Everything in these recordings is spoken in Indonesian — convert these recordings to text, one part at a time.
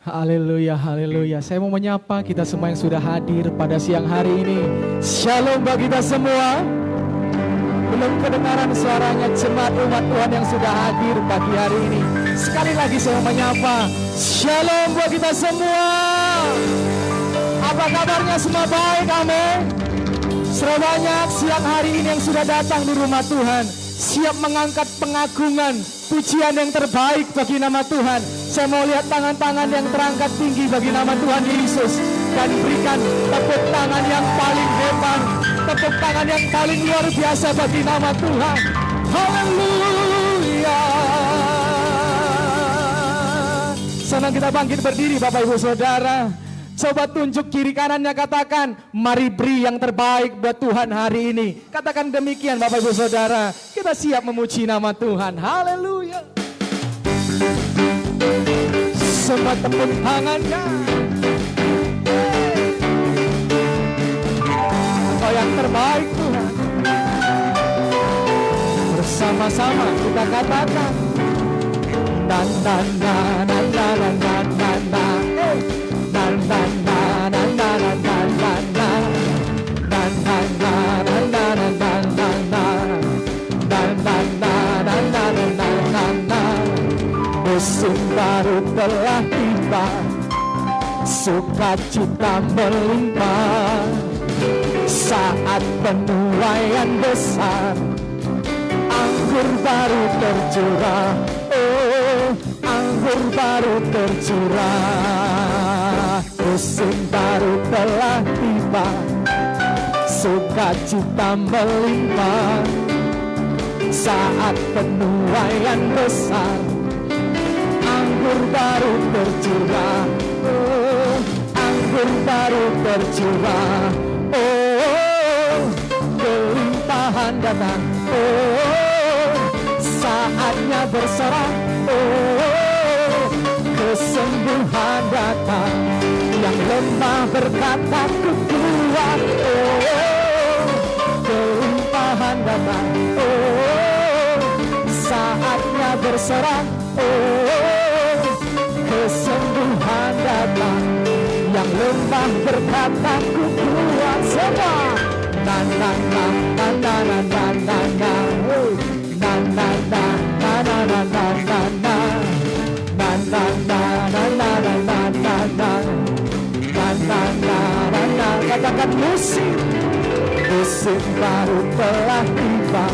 Haleluya, haleluya. Saya mau menyapa kita semua yang sudah hadir pada siang hari ini. Shalom bagi kita semua. Belum kedengaran suaranya jemaat umat Tuhan yang sudah hadir pagi hari ini. Sekali lagi saya mau menyapa. Shalom buat kita semua. Apa kabarnya, semua baik? Amin. Serba banyak siang hari ini yang sudah datang di rumah Tuhan, siap mengangkat pengagungan, pujian yang terbaik bagi nama Tuhan. Saya mau lihat tangan-tangan yang terangkat tinggi bagi nama Tuhan Yesus, dan berikan tepuk tangan yang paling hebat, tepuk tangan yang paling luar biasa bagi nama Tuhan. Haleluya. Senang kita bangkit berdiri Bapak Ibu Saudara. Coba tunjuk kiri kanannya, katakan, mari beri yang terbaik buat Tuhan hari ini. Katakan demikian Bapak Ibu Saudara. Kita siap memuji nama Tuhan. Haleluya. Semua tepuk tangannya. Engkau yang terbaik Tuhan. Bersama-sama kita katakan, dan dan dan dan dan dan dan dan. Dan dan dan dan dan dan dan dan dan dan dan dan dan dan dan dan dan. Musim baru telah tiba, sukacita melimpah, saat penuaian besar, anggur baru tercurah, oh anggur baru tercurah. Musim baru telah tiba, sukacita melimpah, saat penuaian besar, anggur baru tercurah, oh anggur baru tercurah, oh kelimpahan datang, oh saatnya berserah, oh kesembuhan datang. Yang lemah berkata ku kuat, oh kelimpahan datang, oh saatnya berserah, oh kesembuhan datang. Yang lemah berkata ku kuat. Semua na na na na na na na na na na na na na na na na na na katakan musim baru telah tiba,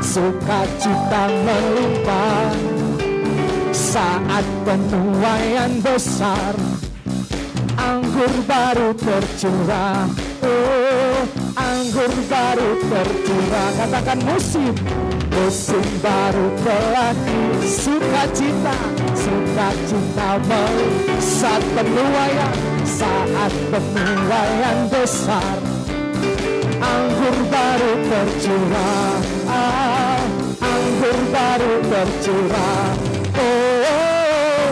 sukacita melimpah, saat penuaian besar, anggur baru tercurah, oh anggur baru tercurah. Katakan musim baru telah tiba, sukacita saat penuaian besar, anggur baru tercurah, anggur baru tercurah, oh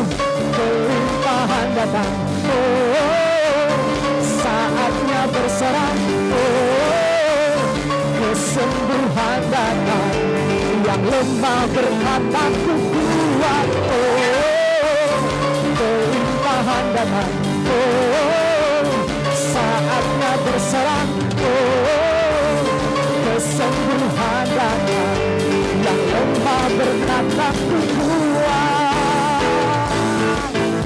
kelimpahan datang, oh saatnya berserah, oh kesembuhan datang. Yang lemah berkata ku kuat, oh kelimpahan datang, oh saatnya berserah, oh kesembuhan datang. Yang lemah berkata ku kuat.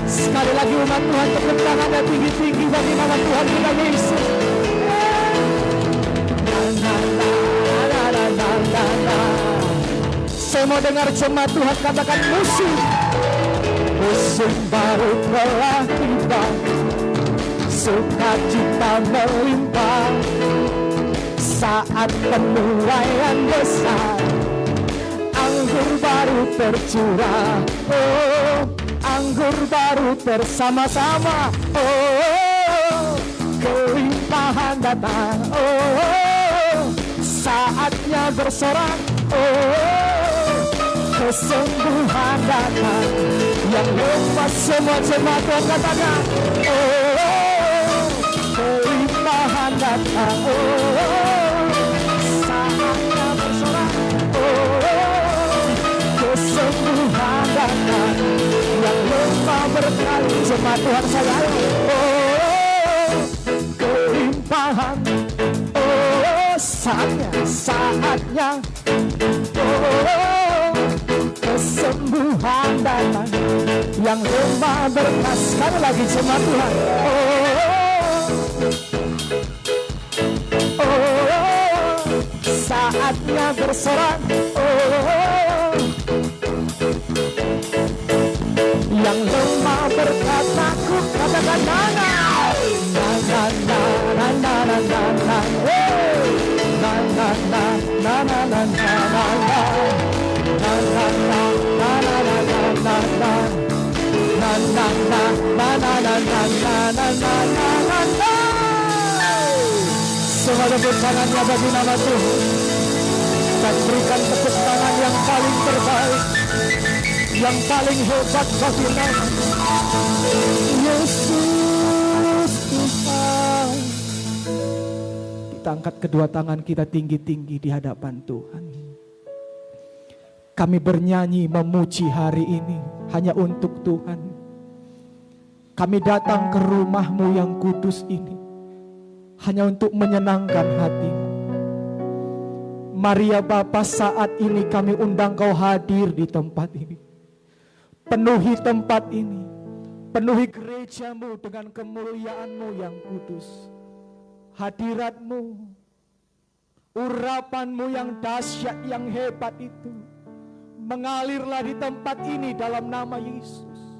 Sekali lagi umat Tuhan, tepuk tangannya tinggi-tinggi bagi nama Tuhan kita Yesus. Saya mau dengar jemaat Tuhan katakan musim baru telah tiba, sukacita melimpah, saat penuaian besar, anggur baru tercurah, oh anggur anggur baru bersama-sama. Oh, kelimpahan datang. Oh, saatnya bersorak. Oh, kesembuhan datang. Yang lepas semua jemaat Tuhan katakan. Oh, kelimpahan datang. Oh, saatnya bersorak. Oh, kesembuhan datang. Yang lemah berkali jemaat Tuhan sayang. Oh, kelimpahan. Oh, saatnya. Oh, kesembuhan datang. Yang lemah berkas. Sekali lagi jemaat Tuhan. Oh, saatnya bersorak. Oh, yang lemah berkata ku katakan nana nana nana nana nana nana nana nana. Semua tepuk tangannya bagi nama Tuhan. Dan berikan tepuk tangan yang paling terbaik, yang paling hebat bagi nama Yesus Tuhan. Kita angkat kedua tangan kita tinggi-tinggi di hadapan Tuhan. Kami bernyanyi memuji hari ini hanya untuk Tuhan. Kami datang ke rumah-Mu yang kudus ini hanya untuk menyenangkan hati-Mu. Mari ya Bapa, saat ini kami undang Kau hadir di tempat ini. Penuhi tempat ini. Penuhi gereja-Mu dengan kemuliaan-Mu yang kudus. Hadirat-Mu, urapan-Mu yang dahsyat, yang hebat itu mengalirlah di tempat ini dalam nama Yesus.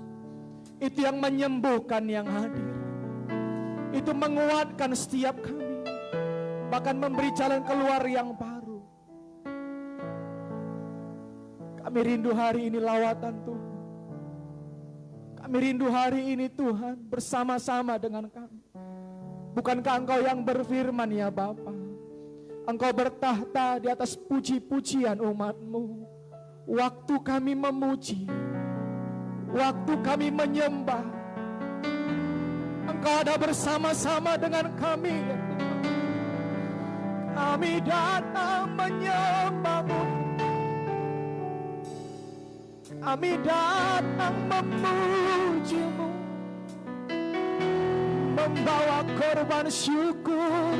Itu yang menyembuhkan yang hadir. Itu menguatkan setiap kami. Bahkan memberi jalan keluar yang baru. Kami rindu hari ini lawatan Tuhan. Kami rindu hari ini Tuhan bersama-sama dengan kami. Bukankah Engkau yang berfirman ya Bapa? Engkau bertahta di atas puji-pujian umat-Mu. Waktu kami memuji, waktu kami menyembah, Engkau ada bersama-sama dengan kami ya Tuhan. Kami datang menyembah-Mu, kami datang memuji-Mu, membawa korban syukur,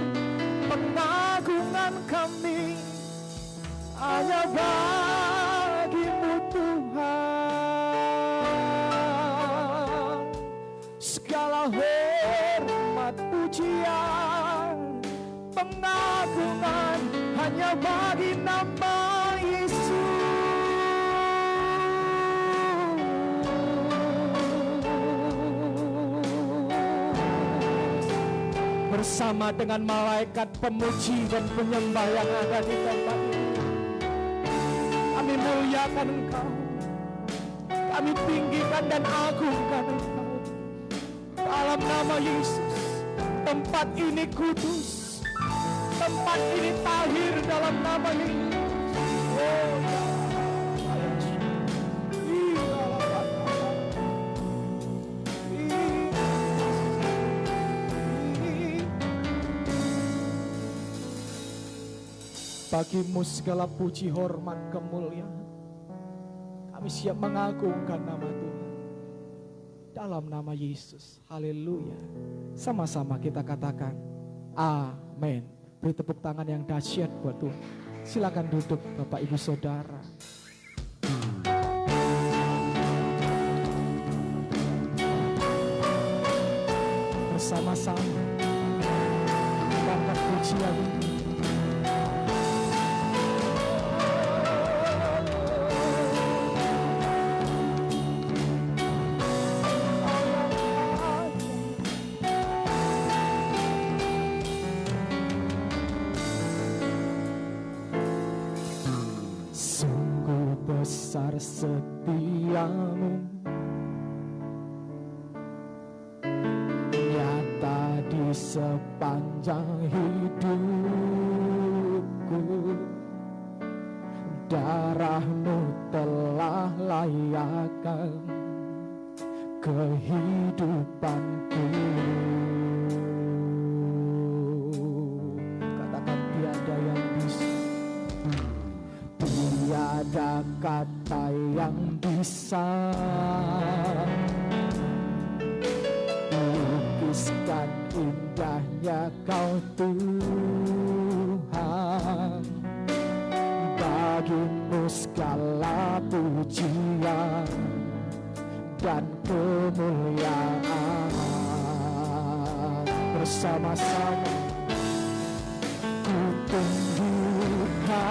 pengagungan kami hanya bagi-Mu Tuhan. Segala hormat pujian pengagungan hanya bagi nama Yesus. Bersama dengan malaikat pemuji dan penyembah yang ada di tempat ini, kami muliakan Engkau, kami tinggikan dan agungkan Engkau. Dalam nama Yesus, tempat ini kudus, tempat ini tahir dalam nama Yesus. Oh, bagi-Mu segala puji, hormat, kemuliaan. Kami siap mengagungkan nama Tuhan. Dalam nama Yesus. Haleluya. Sama-sama kita katakan amin. Beri tepuk tangan yang dahsyat buat Tuhan. Silakan duduk Bapak Ibu Saudara. Bersama-sama angkat pujian ini. Besar setiamu sepanjang hidupku. Darah-Mu telah layakkan kehidupanku. Katakan tiada yang bisa, tiada kata yang bisa lukiskan indahnya Kau Tuhan. Bagimu segala pujian dan kemuliaan. Bersama-sama ku tinggikan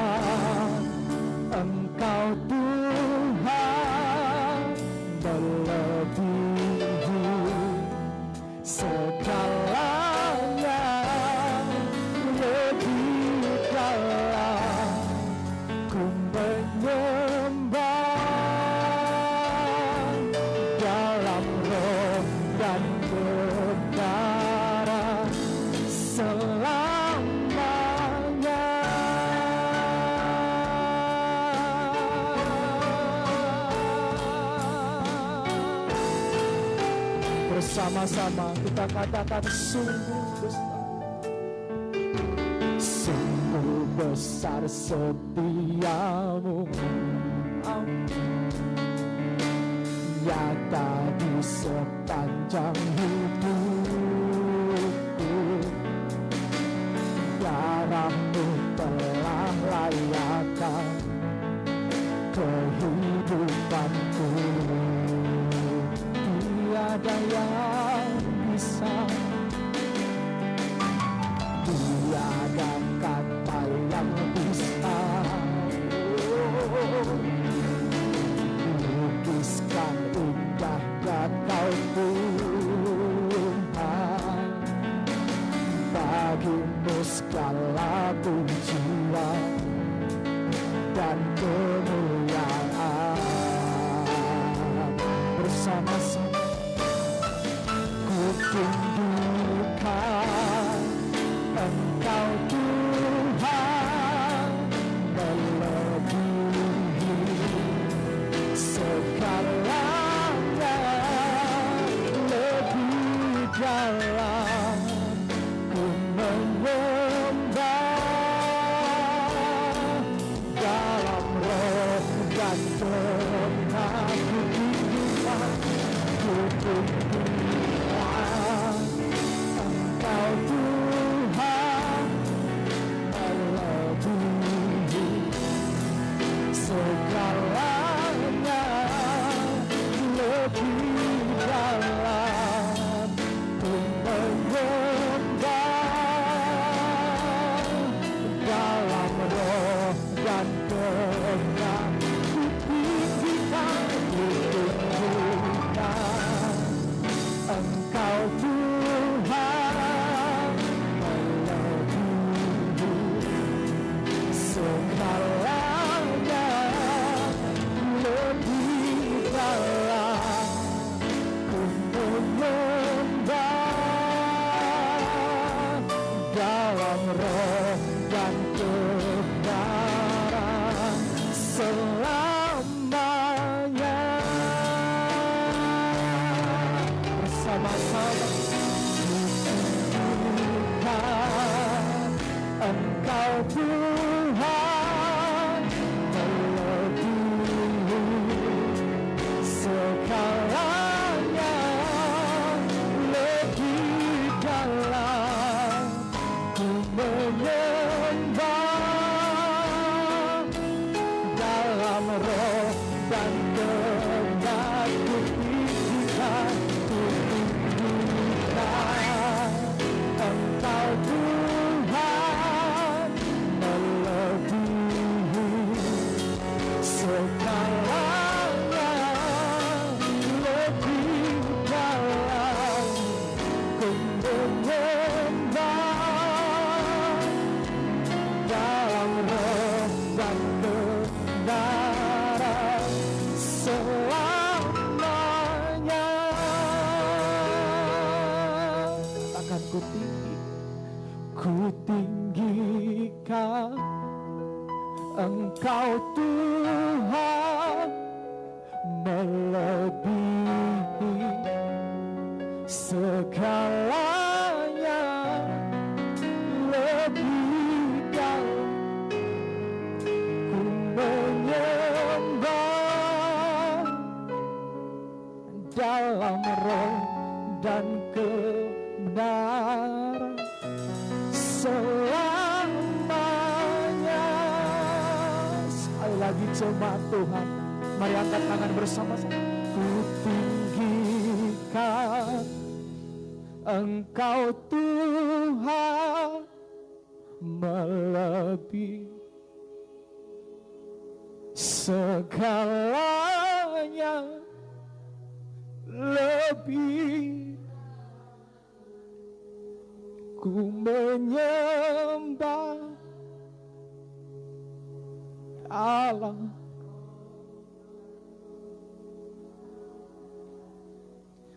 Engkau Tuhan, melebihi segalanya, lebih dalam ku menyembah dalam roh dan kebenaran selamanya. Bersama-sama kita katakan sungguh besar, sungguh besar setiamu, nyata di sepanjang hidupku. Darah-Mu telah layakkan kehidupanku. Tiada yang bisa, tiada kata yang bisa lukiskan indahnya Kau Tuhan. Bagimu segala pujian dan kemuliaan. Bersama-sama ku tinggikan Engkau Tuhan, melebihi segalanya, lebih dalam ku menyembah dalam roh dan kebenaran. Ku tinggikan Engkau Tuhan, melebihi segalanya, lebih dalam ku menyembah dalam roh dan kebenaran. Engkau Tuhan, melebihi segalanya, lebih dalam ku menyembah dalam roh dan kebenaran selamanya. Bersama-sama Tuhan, Engkau Tuhan, melebihi segalanya, lebih dalam ku menyembah dalam roh dan kebenaran. Engkau Tuhan, ku tinggikan Engkau Tuhan melebihi segalanya, lebih dalam ku menyembah dalam roh dan kebenaran selamanya. Sekali lagi jemaat Tuhan, mari angkat tangan bersama-sama. Ku tinggikan Engkau Tuhan melebihi segalanya, lebih ku menyembah Allah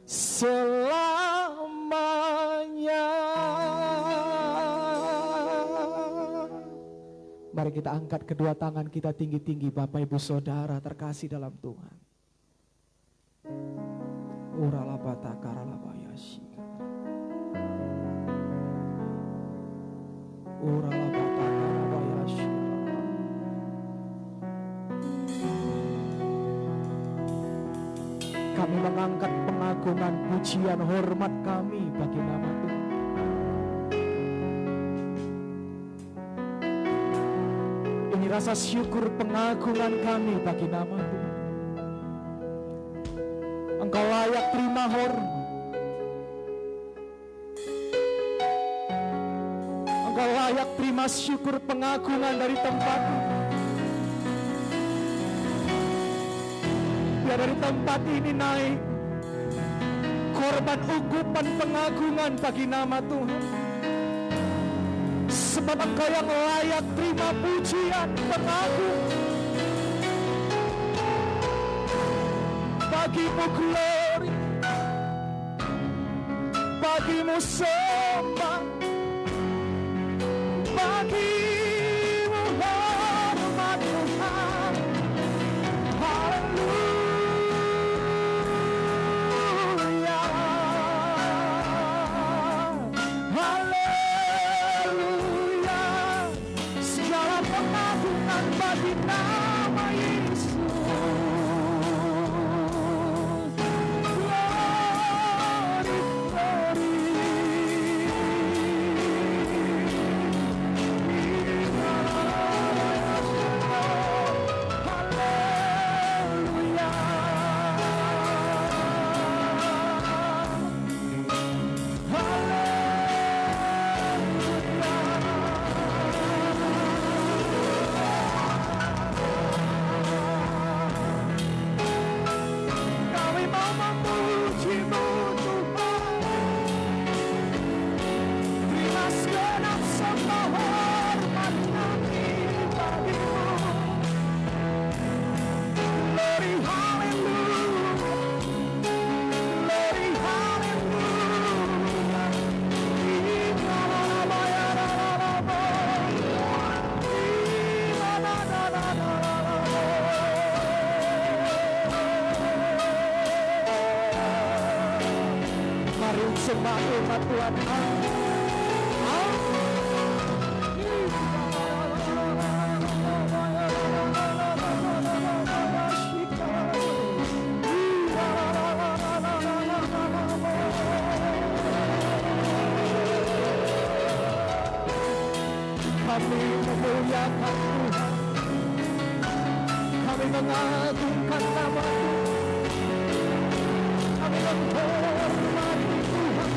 selamanya. Mari kita angkat kedua tangan kita tinggi-tinggi, Bapak Ibu Saudara terkasih dalam Tuhan. Uralabata karalabayashi. Uralabata karalabayashi. Kami mengangkat pengagungan, pujian, hormat kami bagi nama Tuhan. Ini rasa syukur pengagungan kami bagi nama Tuhan. Engkau layak terima hormat. Engkau layak terima syukur pengagungan dari tempat ini. Biar dari tempat ini naik korban unggupan pengagungan bagi nama Tuhan. Sebab Engkau yang layak terima pujian pengagungan. Bagimu glory, bagimu sembah, bagimu hormat Tuhan. Haleluya, haleluya. Segala pengagungan bagi nama Yesus. Sembah umat Tuhan. Kami memuliakan Tuhan, kami mengagungkan nama Tuhan, kami menghormati Tuhan.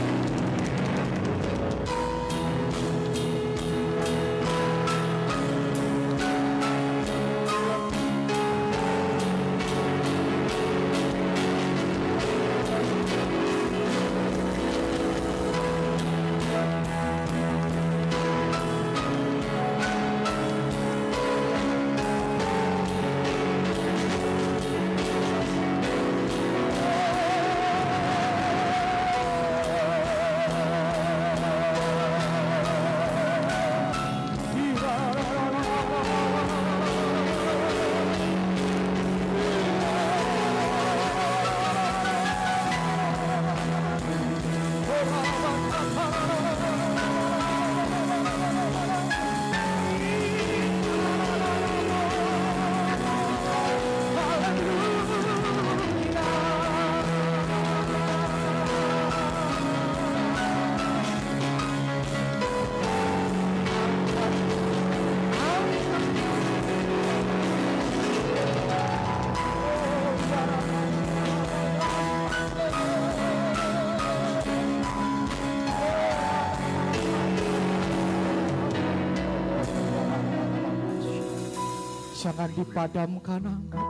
Jangan dipadamkan angkat.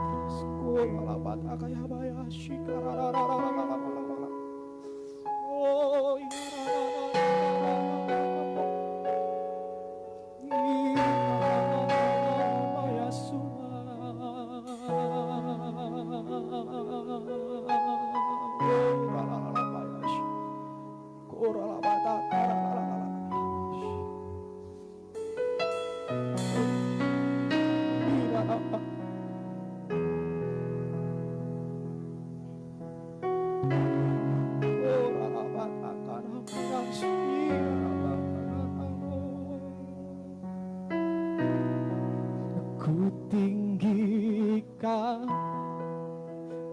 Ku tinggikan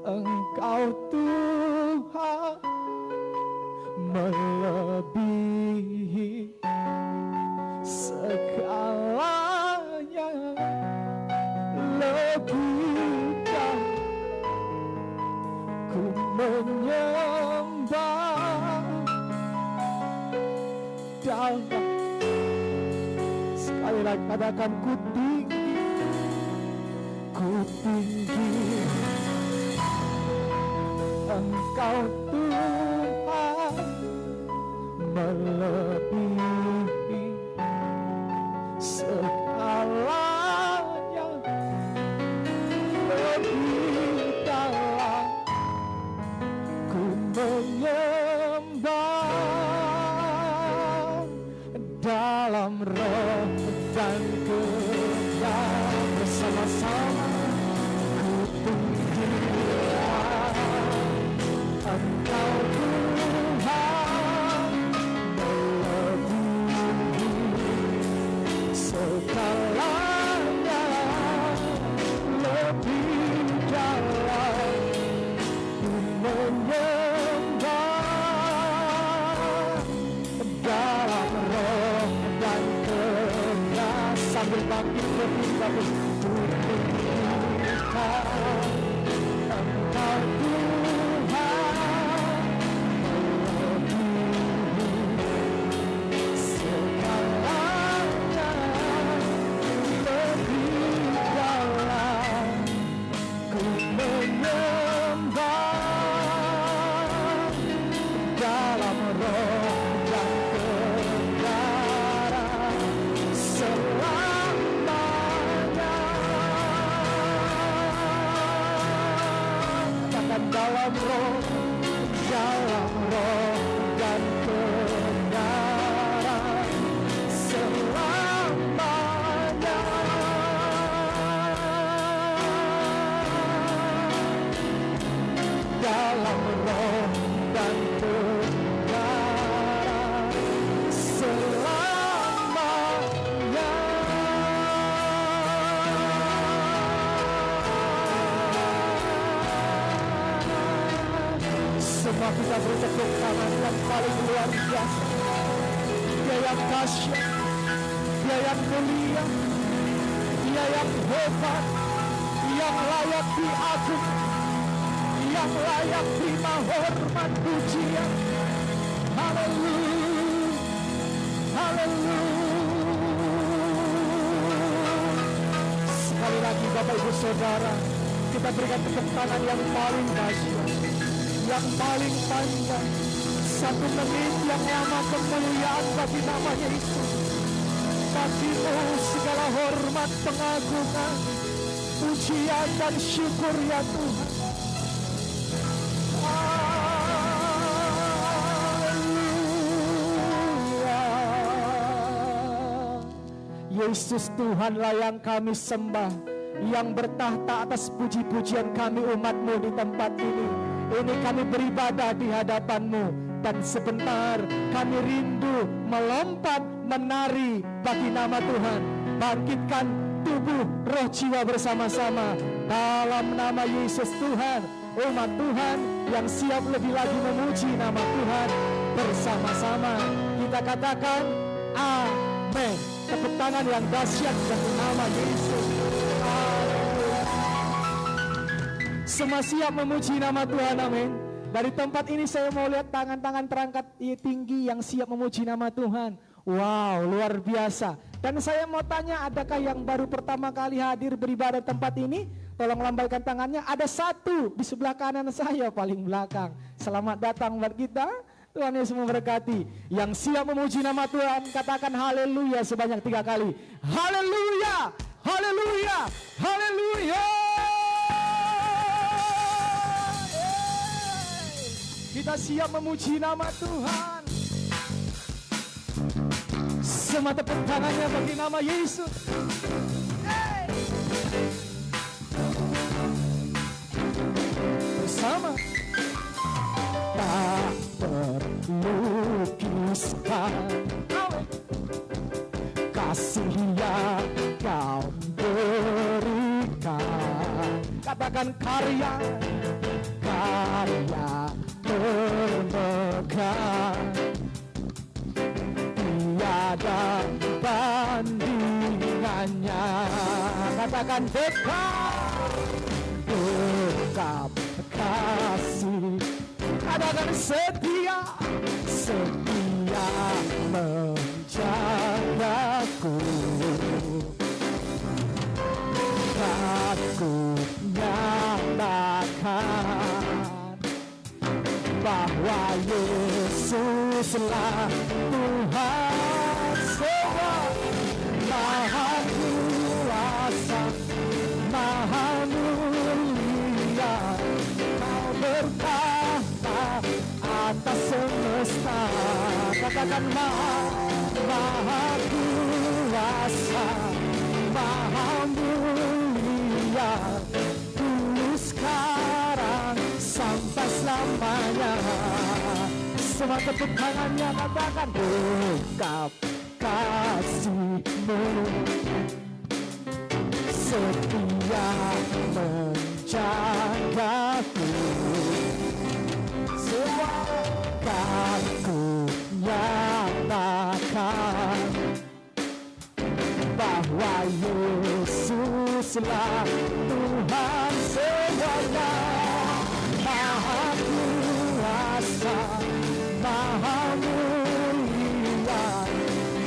Engkau Tuhan, melebihi segalanya, lebih ku menyembah dalam. Sekali lagi katakan ku tinggi Engkau Tuhan, melebihi segalanya, lebih dalam ku menyembah dalam roh dan kebenaran bersama-sama. Ku tinggikan Engkau Tuhan, melebihi segalanya, lebih dalam ku menyembah dalam roh dan kebenaran. Sambil bangkit lebih bagus, ku tinggikan Engkau Tuhan, melebihi segalanya, lebih dalam ku menyembah dalam roh dan kebenaran selamanya. Katakan dalam roh dan kebenaran selamanya. Dalam roh dan kebenaran selamanya. Semua kita beri tepuk tangan yang paling luar biasa. Dia yang dahsyat, Dia yang mulia, Dia yang hebat, yang layak diagung, yang layak terima hormat pujian. Haleluya, haleluya. Sekali lagi Bapak Ibu Saudara, kita berikan tepuk tangan yang paling dahsyat, yang paling panjang. 1 menit yang lama kemuliaan bagi namanya itu. Bagimu segala hormat, pengagungan, pujian dan syukur ya Tuhan. Haleluya. Yesus Tuhanlah yang kami sembah, yang bertahta atas puji-pujian kami umat-Mu di tempat ini. Ini kami beribadah di hadapan-Mu Dan sebentar kami rindu melompat menari bagi nama Tuhan. Bangkitkan tubuh roh jiwa bersama-sama dalam nama Yesus Tuhan. Umat Tuhan yang siap lebih lagi memuji nama Tuhan bersama-sama. Kita katakan amin. Tepuk tangan yang dahsyat bagi nama Yesus. Semua siap memuji nama Tuhan, amin. Dari tempat ini saya mau lihat tangan-tangan terangkat tinggi yang siap memuji nama Tuhan. Wow, luar biasa. Dan saya mau tanya, adakah yang baru pertama kali hadir beribadah tempat ini? Tolong lambaikan tangannya. Ada satu di sebelah kanan saya paling belakang. Selamat datang buat kita. Tuhan Yesus memberkati. Yang siap memuji nama Tuhan, katakan haleluya sebanyak 3 kali. Haleluya, haleluya, haleluya. Kita siap memuji nama Tuhan. Semua tepuk tangannya bagi nama Yesus. Bersama. Tak terlukiskan kasih yang kau berikan. Katakan karya termegah, tiada bandingannya. Katakan dekap kasih. Katakan setia menjagaku. Aku nyatakan bahwa Yesuslah Tuhan semua, Maha kuasa, Maha mulia. Kau bertahta atas semesta. Katakan Maha kuasa, Maha mulia. Dulu, sekarang, sampai selamanya. Semua tepuk tangannya, katakan dekap kasih-Mu, setia menjagaku. Kan ku nyatakan bahwa Yesuslah Tuhan semuanya, Maha kuasa, Maha mulia.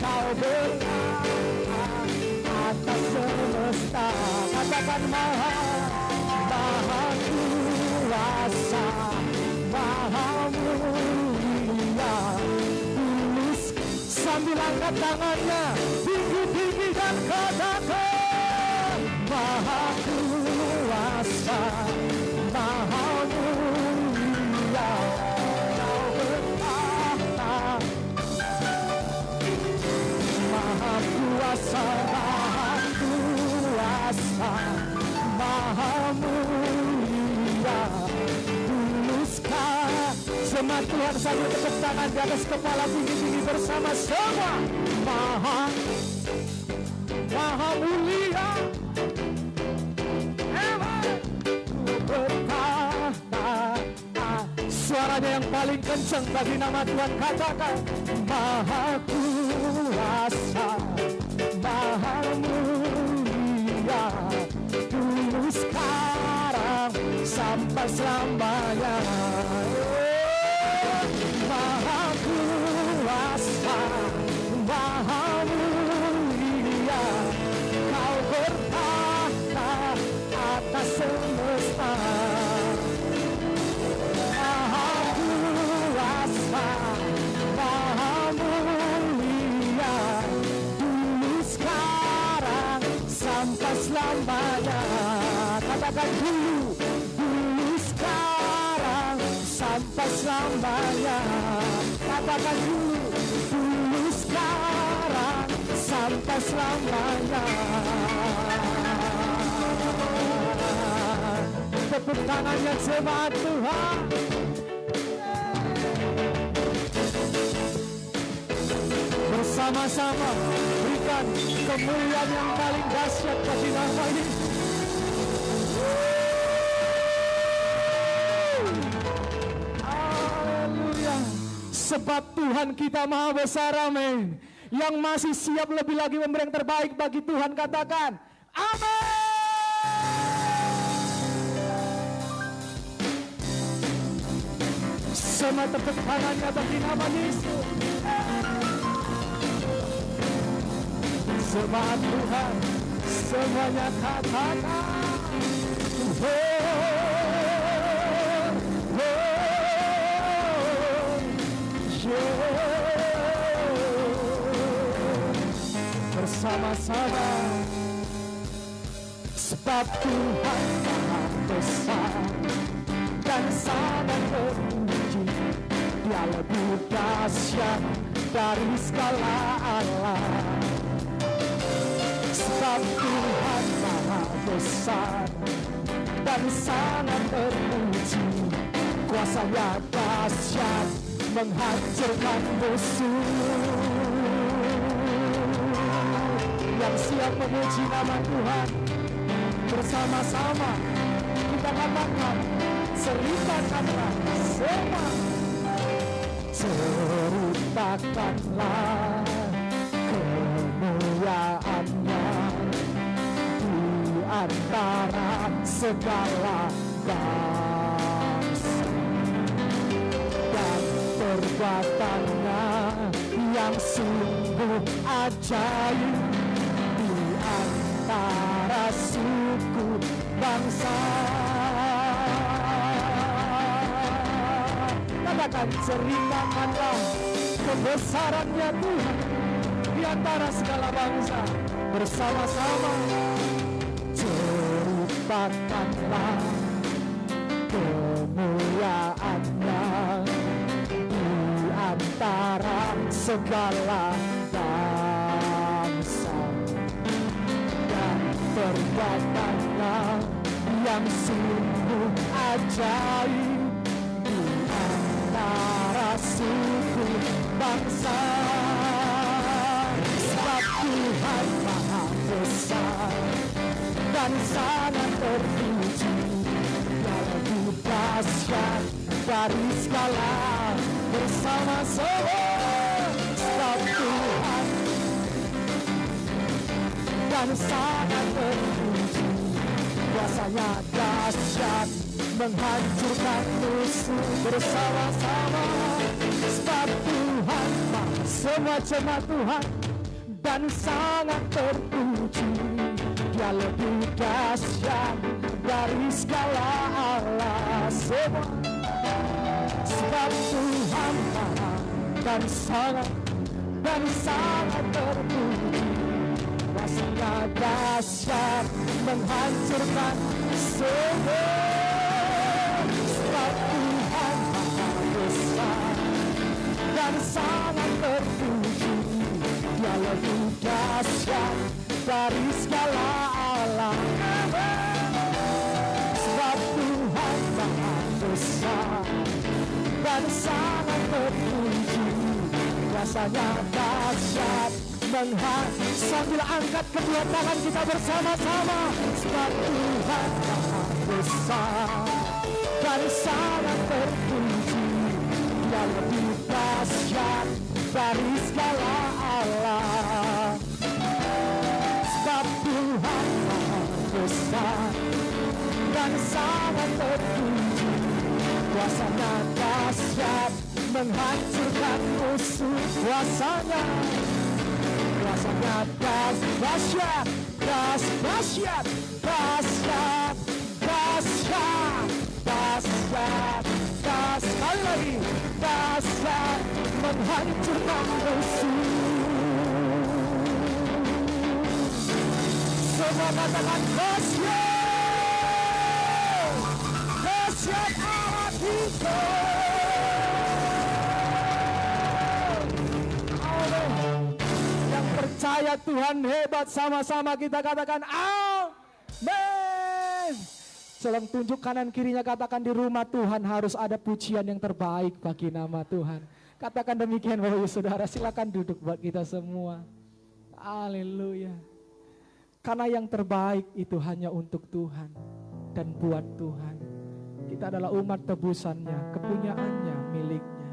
Kau bertahta atas semesta. Katakan Maha kuasa, Maha mulia. Tulus sambil angkat tangannya tinggi-tinggi dan katakan Maha kuasa, Maha mulia. Kau bertahta, Maha kuasa, Maha kuasa, Maha mulia. Jemaat Tuhan sambil tepuk tangan di atas kepala tinggi-tinggi bersama semua. Maha mulia, bertahta. Suaranya yang paling kencang bagi nama Tuhan, katakan Maha kuasa, Maha mulia. Dulu, sekarang, sampai selamanya. Maha kuasa, Maha mulia. Kau bertahta atas semesta. Maha kuasa, Maha mulia. Dulu, sekarang, sampai selamanya. Katakan dulu sekarang, sampai selamanya. Katakan dulu sekarang, sampai selamanya. Tepuk tangannya jemaat Tuhan. Bersama-sama berikan kemuliaan yang paling dahsyat bagi nama ini. Haleluya. Sebab Tuhan kita maha besar, amin. Yang masih siap lebih lagi memberi yang terbaik bagi Tuhan, katakan amin. Semua tepuk tangannya bagi nama Yesus. Semangat Tuhan, semuanya katakan bersama-sama. Sebab Tuhan maha besar dan sangat terpuji, Dia lebih dahsyat dari segala Allah. Sebab Tuhan maha besar dan sangat terpuji, kuasa-Nya dahsyat menghancurkan musuh. Yang siap memuji nama Tuhan, bersama-sama kita katakan, ceritakanlah semua. Ceritakanlah kemuliaan-Nya di antara segala bangsa, dan perbuatan-Nya yang sungguh ajaib di antara suku bangsa. Katakan, ceritakanlah kebesaran-Nya Tuhan di antara segala bangsa. Bersama-sama ceritakanlah kemuliaan-Nya di antara segala bangsa, dan perbuatan-Nya yang sungguh ajaib di antara suku bangsa. Sebab Tuhan maha besar dan sangat terpuji, Dia lebih dahsyat dari segala. Bersama-sama. Sebab Tuhan dan sangat terpuji, kuasa-Nya dahsyat menghancurkan musuh. Bersama-sama. Sebab Tuhan semua jemaat Tuhan dan sangat terpuji, Dia lebih dahsyat dari segala Allah. Semua. Sebab Tuhan maha dan sangat terpuji, kuasa-Nya dahsyat menghancurkan semua. Sebab Tuhan maha besar dan sangat terpuji, Dia lebih dahsyat dari segala Allah. Sebab Tuhan maha besar dan sangat terpuji, kuasa-Nya dahsyat menghancurkan. Sambil angkat kedua tangan kita bersama-sama. Sebab Tuhan maha besar dan sangat terpuji, Dia lebih dahsyat dari segala Allah. Sebab Tuhan maha besar dan sangat terpuji, kuasa-Nya dahsyat menghancurkan musuh. Kuasa-Nya dahsyat, dahsyat, dahsyat, dahsyat, dahsyat, dahsyat, sekali lagi, dahsyat menghancurkan musuh. Semua katakan dahsyat, dahsyat Allah kita. Yang percaya Tuhan hebat, sama-sama kita katakan amin. Salam tunjuk kanan kirinya, katakan di rumah Tuhan harus ada pujian yang terbaik bagi nama Tuhan. Katakan demikian Bapak Ibu Saudara, silakan duduk buat kita semua. Haleluya. Karena yang terbaik itu hanya untuk Tuhan dan buat Tuhan. Kita adalah umat tebusannya, kepunyaannya, miliknya.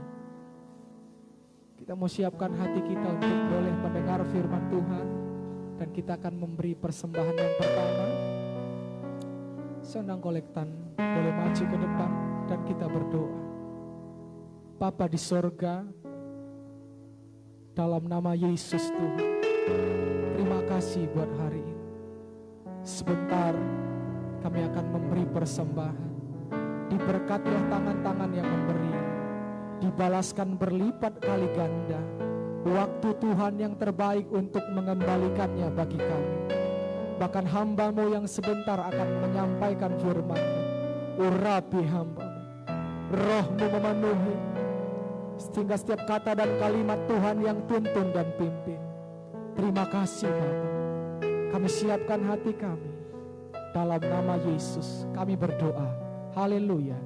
Kita mau siapkan hati kita untuk boleh mendengar firman Tuhan. Dan kita akan memberi persembahan yang pertama. Sendang kolektan boleh maju ke depan dan kita berdoa. Bapa di sorga, dalam nama Yesus Tuhan, terima kasih buat hari ini. Sebentar kami akan memberi persembahan. Diberkatilah tangan-tangan yang memberi, dibalaskan berlipat kali ganda waktu Tuhan yang terbaik untuk mengembalikannya bagi kami. Bahkan hamba-Mu yang sebentar akan menyampaikan firman-Mu, urapi hamba-Mu, Roh-Mu memenuhi, sehingga setiap kata dan kalimat Tuhan yang tuntun dan pimpin. Terima kasih Bapa. Kami siapkan hati kami. Dalam nama Yesus kami berdoa. Haleluya.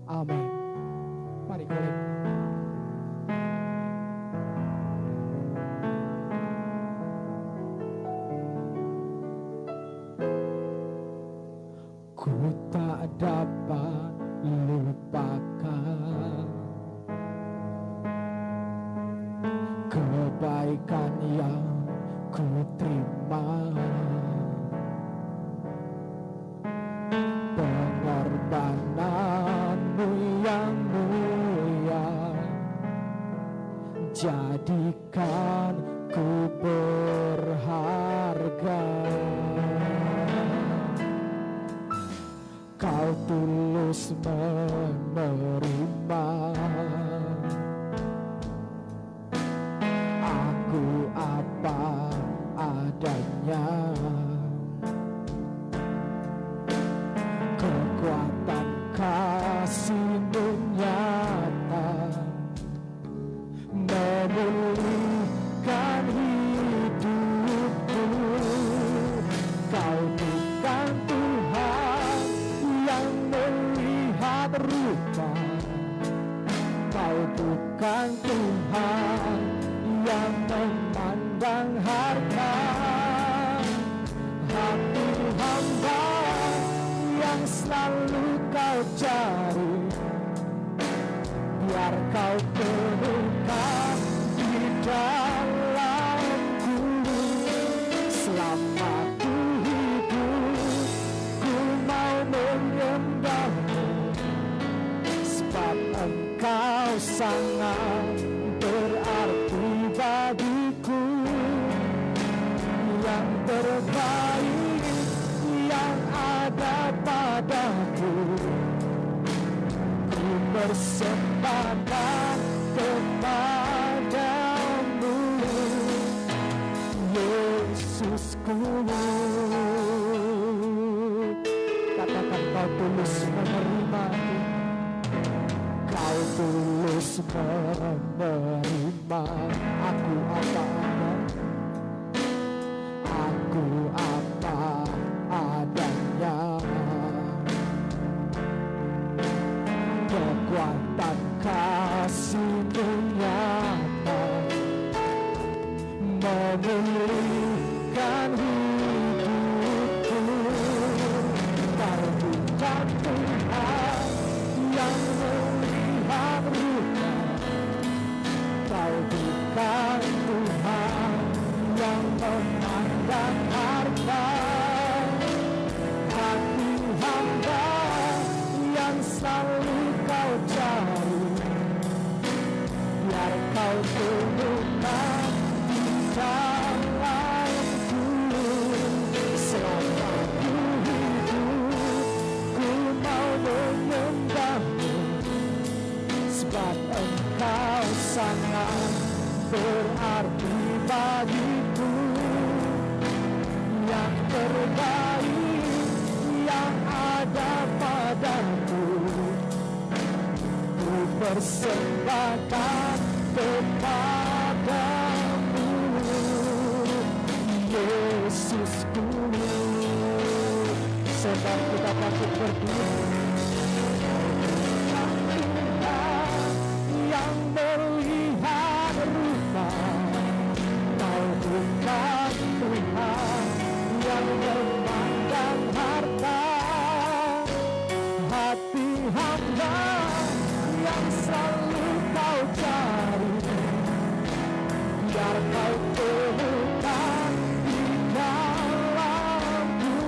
Amin. Mari kolektif. Ku tak dapat lupakan kebaikan yang ku terima, pengorbanan-Mu yang mulia, jadikan ku berharga. Kau tulus menerima aku apa adanya. Kekuatan kasih-Mu nyata memulihkan hidupku. Kau bukan Tuhan yang melihat rupa, Kau bukan Tuhan yang memandang harta. Hati hamba yang selalu Kau cari, biar Kau penuhkan di dalamku. Selama ku hidup, ku mau menyembah-Mu, sebab Engkau sangat berarti bagiku. Yang terbaik yang ada padaku, ku persembahkan kepadamu, Yesusku. Katakan Kau tulus menerima, Kau tulus menerima aku apa adanya, aku apa adanya. Kekuatan kasih-Mu nyata memulihkan hidupku. Kau bukan Tuhan yang melihat rupa, Kau bukan Tuhan yang memandang harta. Hati hamba yang selalu Kau cari, biar Kau penuhkan di dalamku. Selama ku hidup, ku mau menyembah-Mu, sebab Engkau sangat berarti bagiku. Yang terbaik yang ada padaku, ku persembahkan kepadamu, Yesusku. Sebab kita patut berdiri yang melihat biar kau temukan di dalamku.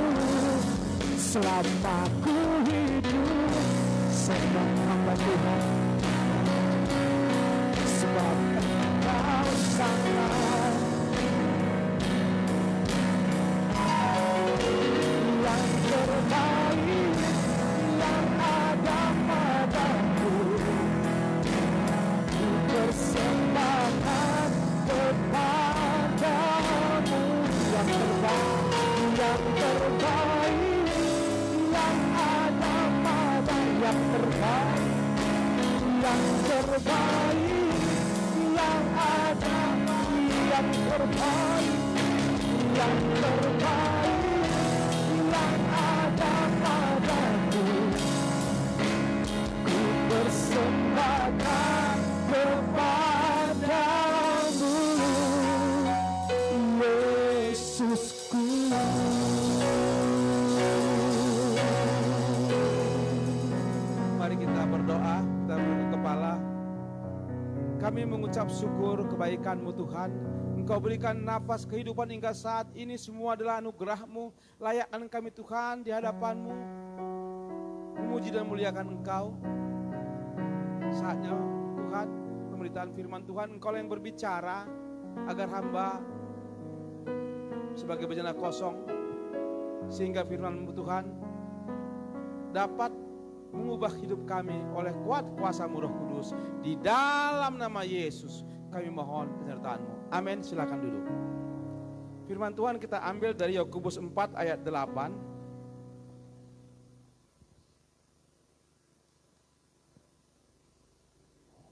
Selama ku hidup senang hamba Tuhan, sebab Engkau sangat yang terbaik yang ada padaku. Ku persembahkan kepadamu yang terbaik yang ada pada yang terbaik yang ada yang terbaik yang ada padaku. Ku persembahkan kepadamu, Yesusku. Mari kita berdoa, kita menunduk kepala. Kami mengucap syukur kebaikan-Mu Tuhan. Engkau berikan nafas kehidupan hingga saat ini, semua adalah anugerah-Mu. Layakkan kami Tuhan di hadapan-Mu, memuji dan muliakan Engkau. Saatnya Tuhan, pemberitaan firman Tuhan, Engkau yang berbicara agar hamba sebagai bejana kosong, sehingga firman-Mu Tuhan dapat mengubah hidup kami oleh kuat kuasa-Mu Roh Kudus. Di dalam nama Yesus kami mohon penyertaan-Mu. Amin. Silakan duduk. Firman Tuhan kita ambil dari Yakobus 4 ayat 8.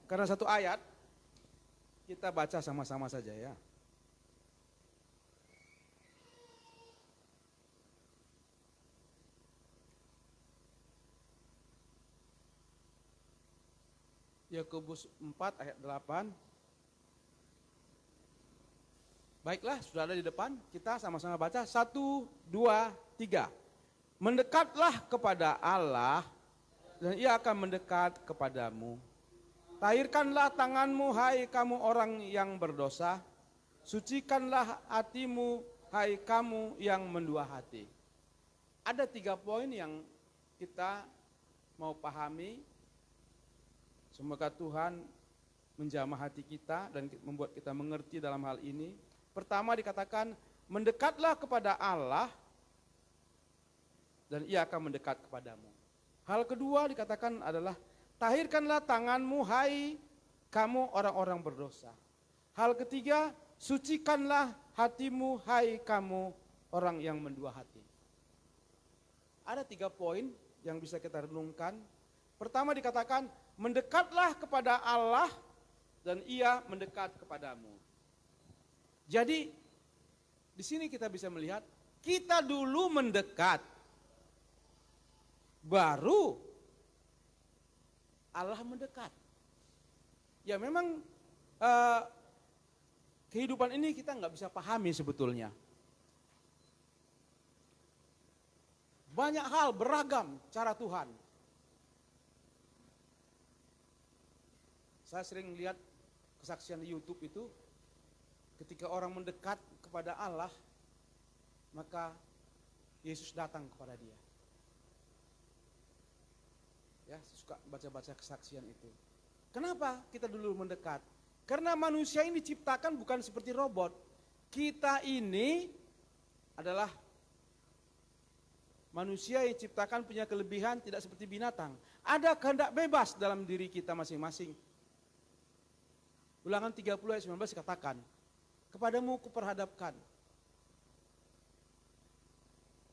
Karena satu ayat, kita baca sama-sama saja ya. Yakobus 4 ayat 8. Baiklah, sudah ada di depan, kita sama-sama baca. 1, 2, 3. Mendekatlah kepada Allah dan Ia akan mendekat kepadamu. Tahirkanlah tanganmu, hai kamu orang yang berdosa. Sucikanlah hatimu, hai kamu yang mendua hati. Ada 3 poin yang kita mau pahami. Semoga Tuhan menjamah hati kita dan membuat kita mengerti dalam hal ini. Pertama dikatakan, mendekatlah kepada Allah dan Ia akan mendekat kepadamu. Hal kedua dikatakan adalah, tahirkanlah tanganmu, hai kamu orang-orang berdosa. Hal ketiga, sucikanlah hatimu, hai kamu orang yang mendua hati. Ada 3 poin yang bisa kita renungkan. Pertama dikatakan, mendekatlah kepada Allah dan Ia mendekat kepadamu. Jadi di sini kita bisa melihat, kita dulu mendekat, baru Allah mendekat. Ya memang kehidupan ini kita nggak bisa pahami sebetulnya. Banyak hal, beragam cara Tuhan. Saya sering lihat kesaksian di YouTube itu, ketika orang mendekat kepada Allah, maka Yesus datang kepada dia. Ya, saya suka baca-baca kesaksian itu. Kenapa kita dulu mendekat? Karena manusia ini diciptakan bukan seperti robot. Kita ini adalah manusia yang diciptakan punya kelebihan tidak seperti binatang. Ada kehendak bebas dalam diri kita masing-masing. Ulangan 30 ayat 19 dikatakan, kepadamu kuperhadapkan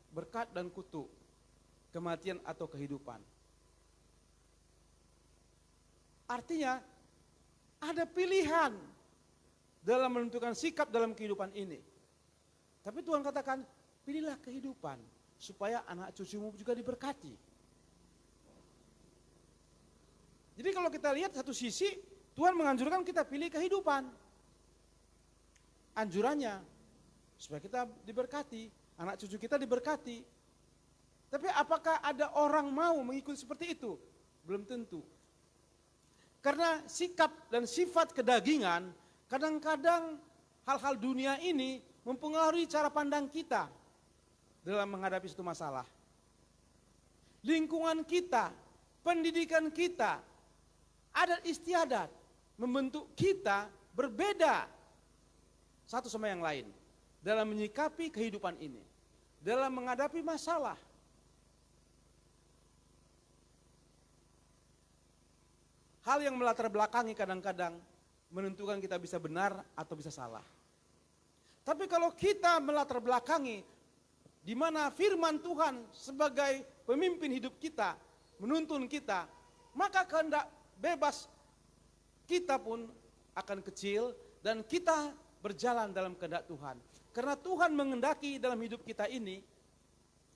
berkat dan kutuk, kematian atau kehidupan. Artinya ada pilihan dalam menentukan sikap dalam kehidupan ini. Tapi Tuhan katakan, pilihlah kehidupan supaya anak cucumu juga diberkati. Jadi kalau kita lihat satu sisi, Tuhan menganjurkan kita pilih kehidupan. Anjurannya supaya kita diberkati, anak cucu kita diberkati. Tapi apakah ada orang mau mengikuti seperti itu? Belum tentu. Karena sikap dan sifat kedagingan kadang-kadang hal-hal dunia ini mempengaruhi cara pandang kita dalam menghadapi suatu masalah. Lingkungan kita, pendidikan kita, adat istiadat membentuk kita berbeda satu sama yang lain dalam menyikapi kehidupan ini, dalam menghadapi masalah. Hal yang melatar belakangi kadang-kadang menentukan kita bisa benar atau bisa salah. Tapi kalau kita melatar belakangi di mana firman Tuhan sebagai pemimpin hidup kita menuntun kita, maka kehendak bebas kita pun akan kecil dan kita berjalan dalam kehendak Tuhan. Karena Tuhan mengendaki dalam hidup kita ini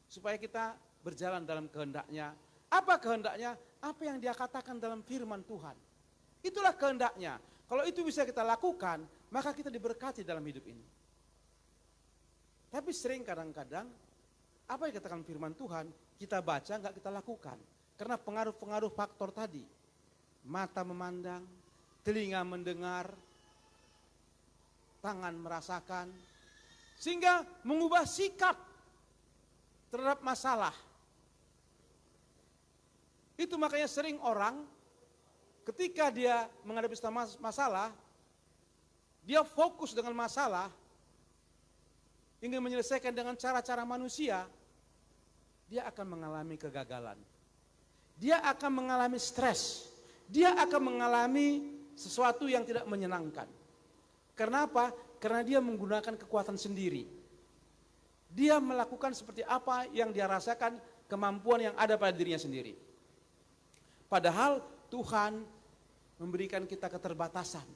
supaya kita berjalan dalam kehendaknya. Apa kehendaknya? Apa yang Dia katakan dalam firman Tuhan. Itulah kehendaknya. Kalau itu bisa kita lakukan, maka kita diberkati dalam hidup ini. Tapi sering kadang-kadang, apa yang dikatakan firman Tuhan, kita baca enggak kita lakukan. Karena pengaruh-pengaruh faktor tadi. Mata memandang, telinga mendengar, tangan merasakan, sehingga mengubah sikap terhadap masalah. Itu makanya sering orang ketika dia menghadapi masalah, dia fokus dengan masalah, ingin menyelesaikan dengan cara-cara manusia, dia akan mengalami kegagalan. Dia akan mengalami stres. Dia akan mengalami sesuatu yang tidak menyenangkan. Kenapa? Karena dia menggunakan kekuatan sendiri. Dia melakukan seperti apa yang dia rasakan, kemampuan yang ada pada dirinya sendiri. Padahal Tuhan memberikan kita keterbatasan.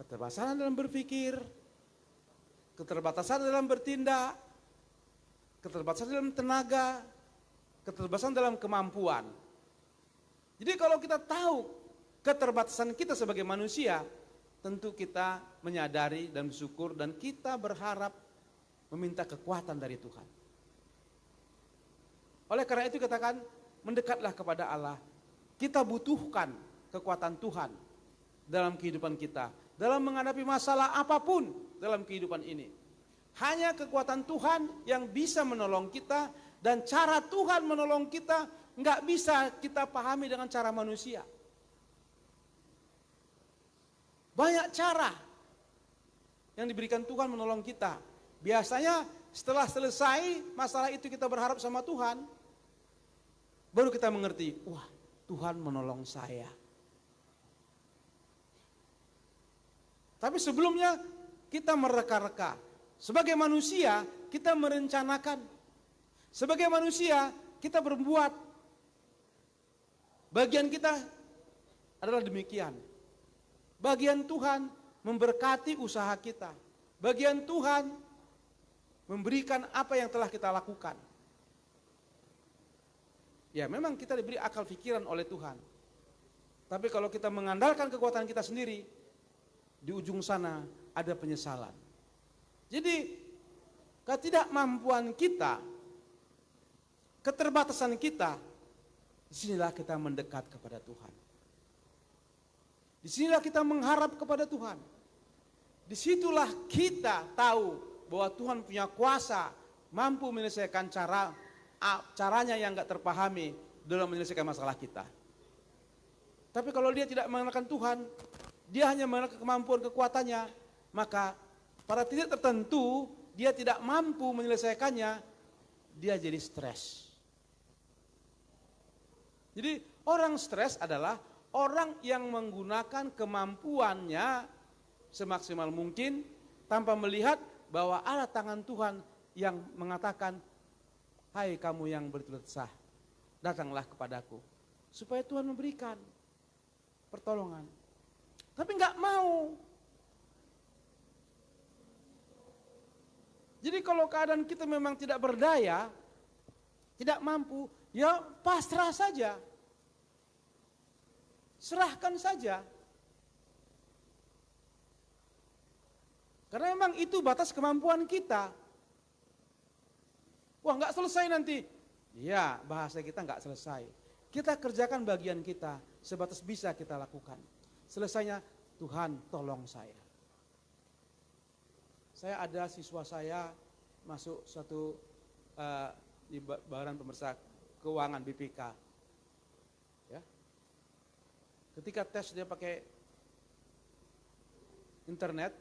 Keterbatasan dalam berpikir, keterbatasan dalam bertindak, keterbatasan dalam tenaga, keterbatasan dalam kemampuan. Jadi kalau kita tahu keterbatasan kita sebagai manusia, tentu kita menyadari dan bersyukur dan kita berharap meminta kekuatan dari Tuhan. Oleh karena itu katakan, mendekatlah kepada Allah. Kita butuhkan kekuatan Tuhan dalam kehidupan kita, dalam menghadapi masalah apapun dalam kehidupan ini. Hanya kekuatan Tuhan yang bisa menolong kita, dan cara Tuhan menolong kita nggak bisa kita pahami dengan cara manusia. Banyak cara yang diberikan Tuhan menolong kita. Biasanya setelah selesai masalah itu kita berharap sama Tuhan, baru kita mengerti, wah, Tuhan menolong saya. Tapi sebelumnya kita mereka-reka. Sebagai manusia kita merencanakan. Sebagai manusia kita berbuat. Bagian kita adalah demikian. Bagian Tuhan memberkati usaha kita. Bagian Tuhan memberikan apa yang telah kita lakukan. Ya memang kita diberi akal pikiran oleh Tuhan. Tapi kalau kita mengandalkan kekuatan kita sendiri, di ujung sana ada penyesalan. Jadi ketidakmampuan kita, keterbatasan kita, disinilah kita mendekat kepada Tuhan. Disinilah kita mengharap kepada Tuhan. Disitulah kita tahu bahwa Tuhan punya kuasa, mampu menyelesaikan caranya yang gak terpahami dalam menyelesaikan masalah kita. Tapi kalau dia tidak mengenalkan Tuhan, dia hanya mengenalkan kemampuan kekuatannya, maka pada titik tertentu dia tidak mampu menyelesaikannya, dia jadi stres. Jadi orang stres adalah orang yang menggunakan kemampuannya semaksimal mungkin tanpa melihat bahwa ada tangan Tuhan yang mengatakan, hai kamu yang bertelah, datanglah kepadaku. Supaya Tuhan memberikan pertolongan. Tapi enggak mau. Jadi kalau keadaan kita memang tidak berdaya, tidak mampu, ya pasrah saja. Serahkan saja. Karena memang itu batas kemampuan kita. Wah nggak selesai nanti. Ya bahasa kita nggak selesai. Kita kerjakan bagian kita, sebatas bisa kita lakukan. Selesainya Tuhan tolong saya. saya ada siswa saya masuk satu di Badan Pemeriksa Keuangan BPK. Ya. Ketika tes dia pakai internet,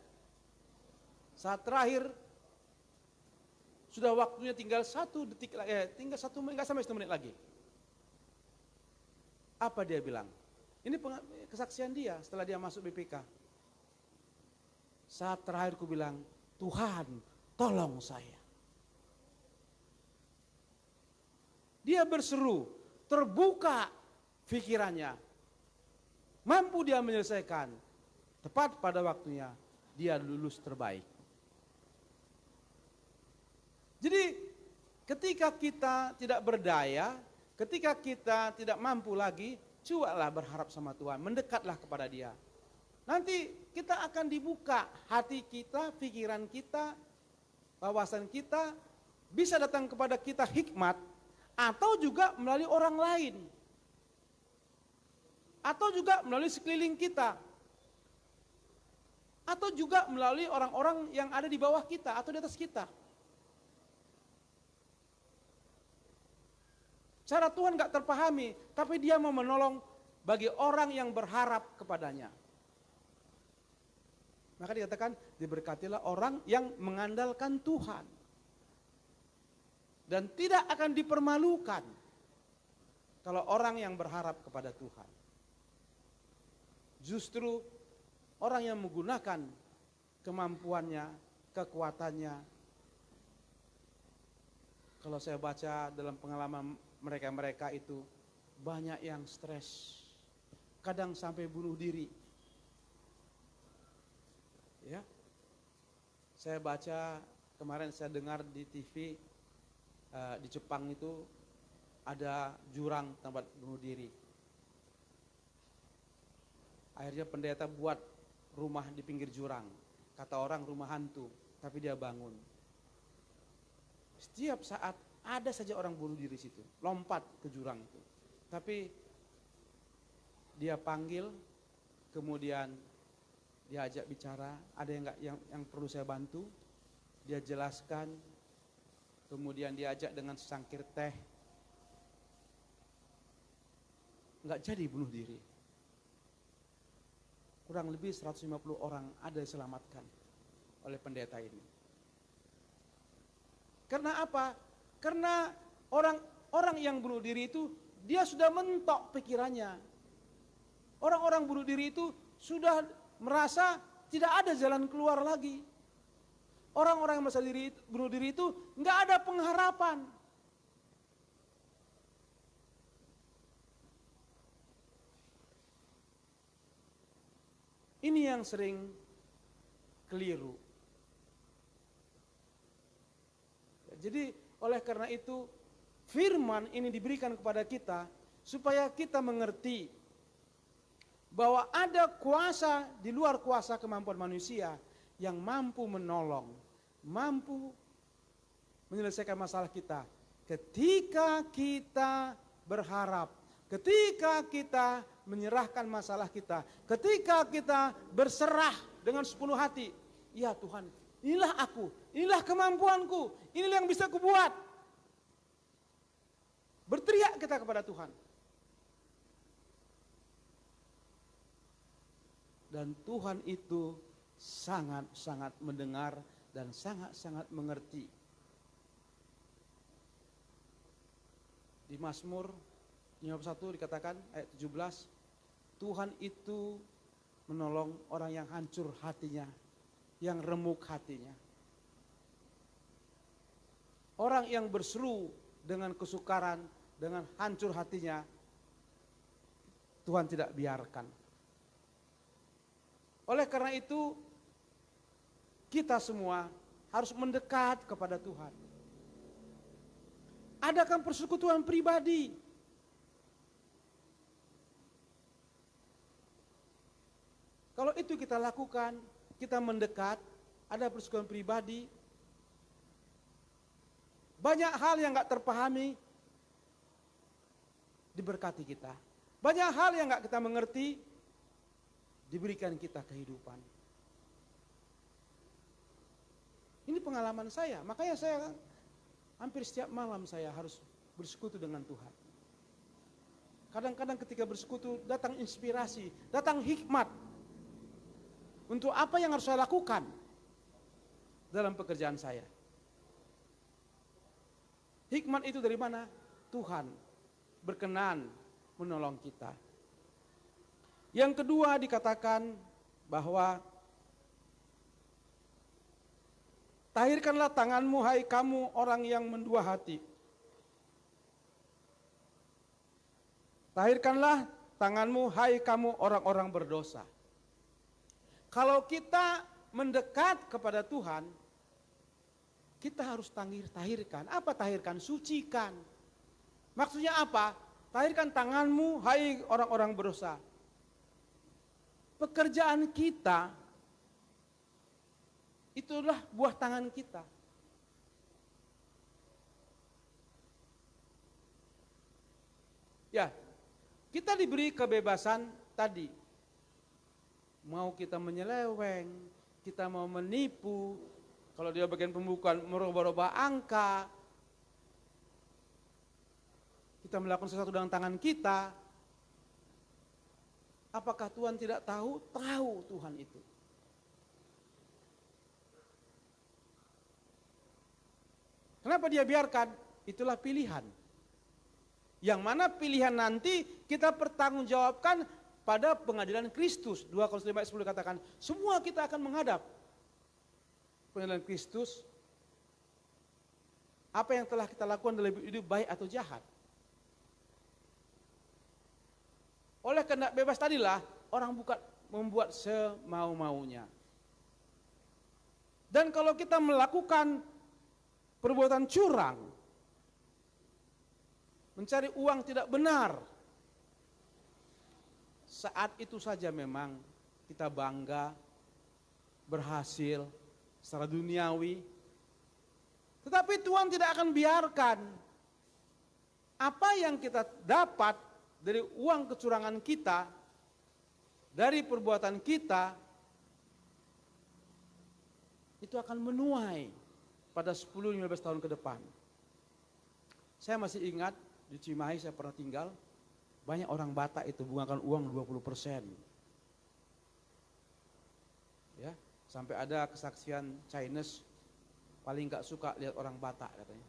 saat terakhir sudah waktunya tinggal 1 detik lagi, tinggal 1 menit, nggak sampai 1 menit lagi. Apa dia bilang? Ini kesaksian dia setelah dia masuk BPK. Saat terakhir ku bilang, Tuhan tolong saya. Dia berseru, terbuka pikirannya. Mampu dia menyelesaikan. Tepat pada waktunya, dia lulus terbaik. Jadi ketika kita tidak berdaya, ketika kita tidak mampu lagi, cobalah berharap sama Tuhan, mendekatlah kepada Dia. Nanti kita akan dibuka hati kita, pikiran kita, wawasan kita, bisa datang kepada kita hikmat, atau juga melalui orang lain. Atau juga melalui sekeliling kita. Atau juga melalui orang-orang yang ada di bawah kita atau di atas kita. Cara Tuhan gak terpahami, tapi Dia mau menolong bagi orang yang berharap kepadanya. Maka dikatakan, diberkatilah orang yang mengandalkan Tuhan. Dan tidak akan dipermalukan kalau orang yang berharap kepada Tuhan. Justru orang yang menggunakan kemampuannya, kekuatannya. Kalau saya baca dalam pengalaman mereka-mereka itu, banyak yang stres, kadang sampai bunuh diri. Ya, saya baca kemarin, saya dengar di TV di Jepang itu ada jurang tempat bunuh diri. Akhirnya pendeta buat rumah di pinggir jurang, kata orang rumah hantu, tapi dia bangun. Setiap saat ada saja orang bunuh diri situ, lompat ke jurang itu. Tapi dia panggil, kemudian dia ajak bicara, ada yang perlu saya bantu, dia jelaskan, kemudian dia ajak dengan secangkir teh, nggak jadi bunuh diri. Kurang lebih 150 orang ada diselamatkan oleh pendeta ini. Karena apa? Karena orang yang bunuh diri itu, dia sudah mentok pikirannya. Orang-orang bunuh diri itu sudah merasa tidak ada jalan keluar lagi. Orang-orang yang merasa bunuh diri itu nggak ada pengharapan. Ini yang sering keliru. Jadi oleh karena itu firman ini diberikan kepada kita supaya kita mengerti bahwa ada kuasa di luar kuasa kemampuan manusia yang mampu menolong, mampu menyelesaikan masalah kita. Ketika kita berharap, ketika kita menyerahkan masalah kita, ketika kita berserah dengan sepenuh hati, ya Tuhan, inilah aku, inilah kemampuanku, inilah yang bisa kubuat. Berteriak kita kepada Tuhan. Dan Tuhan itu sangat-sangat mendengar dan sangat-sangat mengerti. Di Mazmur 51 dikatakan ayat 17, Tuhan itu menolong orang yang hancur hatinya, yang remuk hatinya. Orang yang berseru dengan kesukaran, dengan hancur hatinya, Tuhan tidak biarkan. Oleh karena itu, kita semua harus mendekat kepada Tuhan. Adakan persekutuan pribadi. Kalau itu kita lakukan, kita mendekat, ada persekutuan pribadi, banyak hal yang gak terpahami, diberkati kita. Banyak hal yang gak kita mengerti, diberikan kita kehidupan. Ini pengalaman saya, makanya saya hampir setiap malam saya harus bersekutu dengan Tuhan. Kadang-kadang ketika bersekutu datang inspirasi, datang hikmat untuk apa yang harus saya lakukan dalam pekerjaan saya. Hikmat itu dari mana? Tuhan berkenan menolong kita. Yang kedua dikatakan bahwa tahirkanlah tanganmu hai kamu orang yang mendua hati. Tahirkanlah tanganmu hai kamu orang-orang berdosa. Kalau kita mendekat kepada Tuhan, kita harus tahirkan. Apa tahirkan? Sucikan. Maksudnya apa? Tahirkan tanganmu hai orang-orang berdosa. Pekerjaan kita itulah buah tangan kita. Ya, kita diberi kebebasan tadi. Mau kita menyeleweng, kita mau menipu, kalau dia bagian pembukuan merubah-rubah angka, kita melakukan sesuatu dengan tangan kita. Apakah Tuhan tidak tahu? Tahu Tuhan itu. Kenapa dia biarkan? Itulah pilihan. Yang mana pilihan nanti kita pertanggungjawabkan pada pengadilan Kristus. 2 Korintus 5 ayat 10 katakan, semua kita akan menghadap pengadilan Kristus. Apa yang telah kita lakukan dalam hidup baik atau jahat. Oleh kehendak bebas tadilah orang bukan membuat semau-maunya. Dan kalau kita melakukan perbuatan curang, mencari uang tidak benar, saat itu saja memang kita bangga, berhasil secara duniawi. Tetapi Tuhan tidak akan biarkan apa yang kita dapat dari uang kecurangan kita, dari perbuatan kita, itu akan menuai pada 10-15 tahun ke depan. Saya masih ingat di Cimahi saya pernah tinggal, banyak orang Batak itu bungakan uang 20%. Ya, sampai ada kesaksian Chinese paling gak suka lihat orang Batak katanya.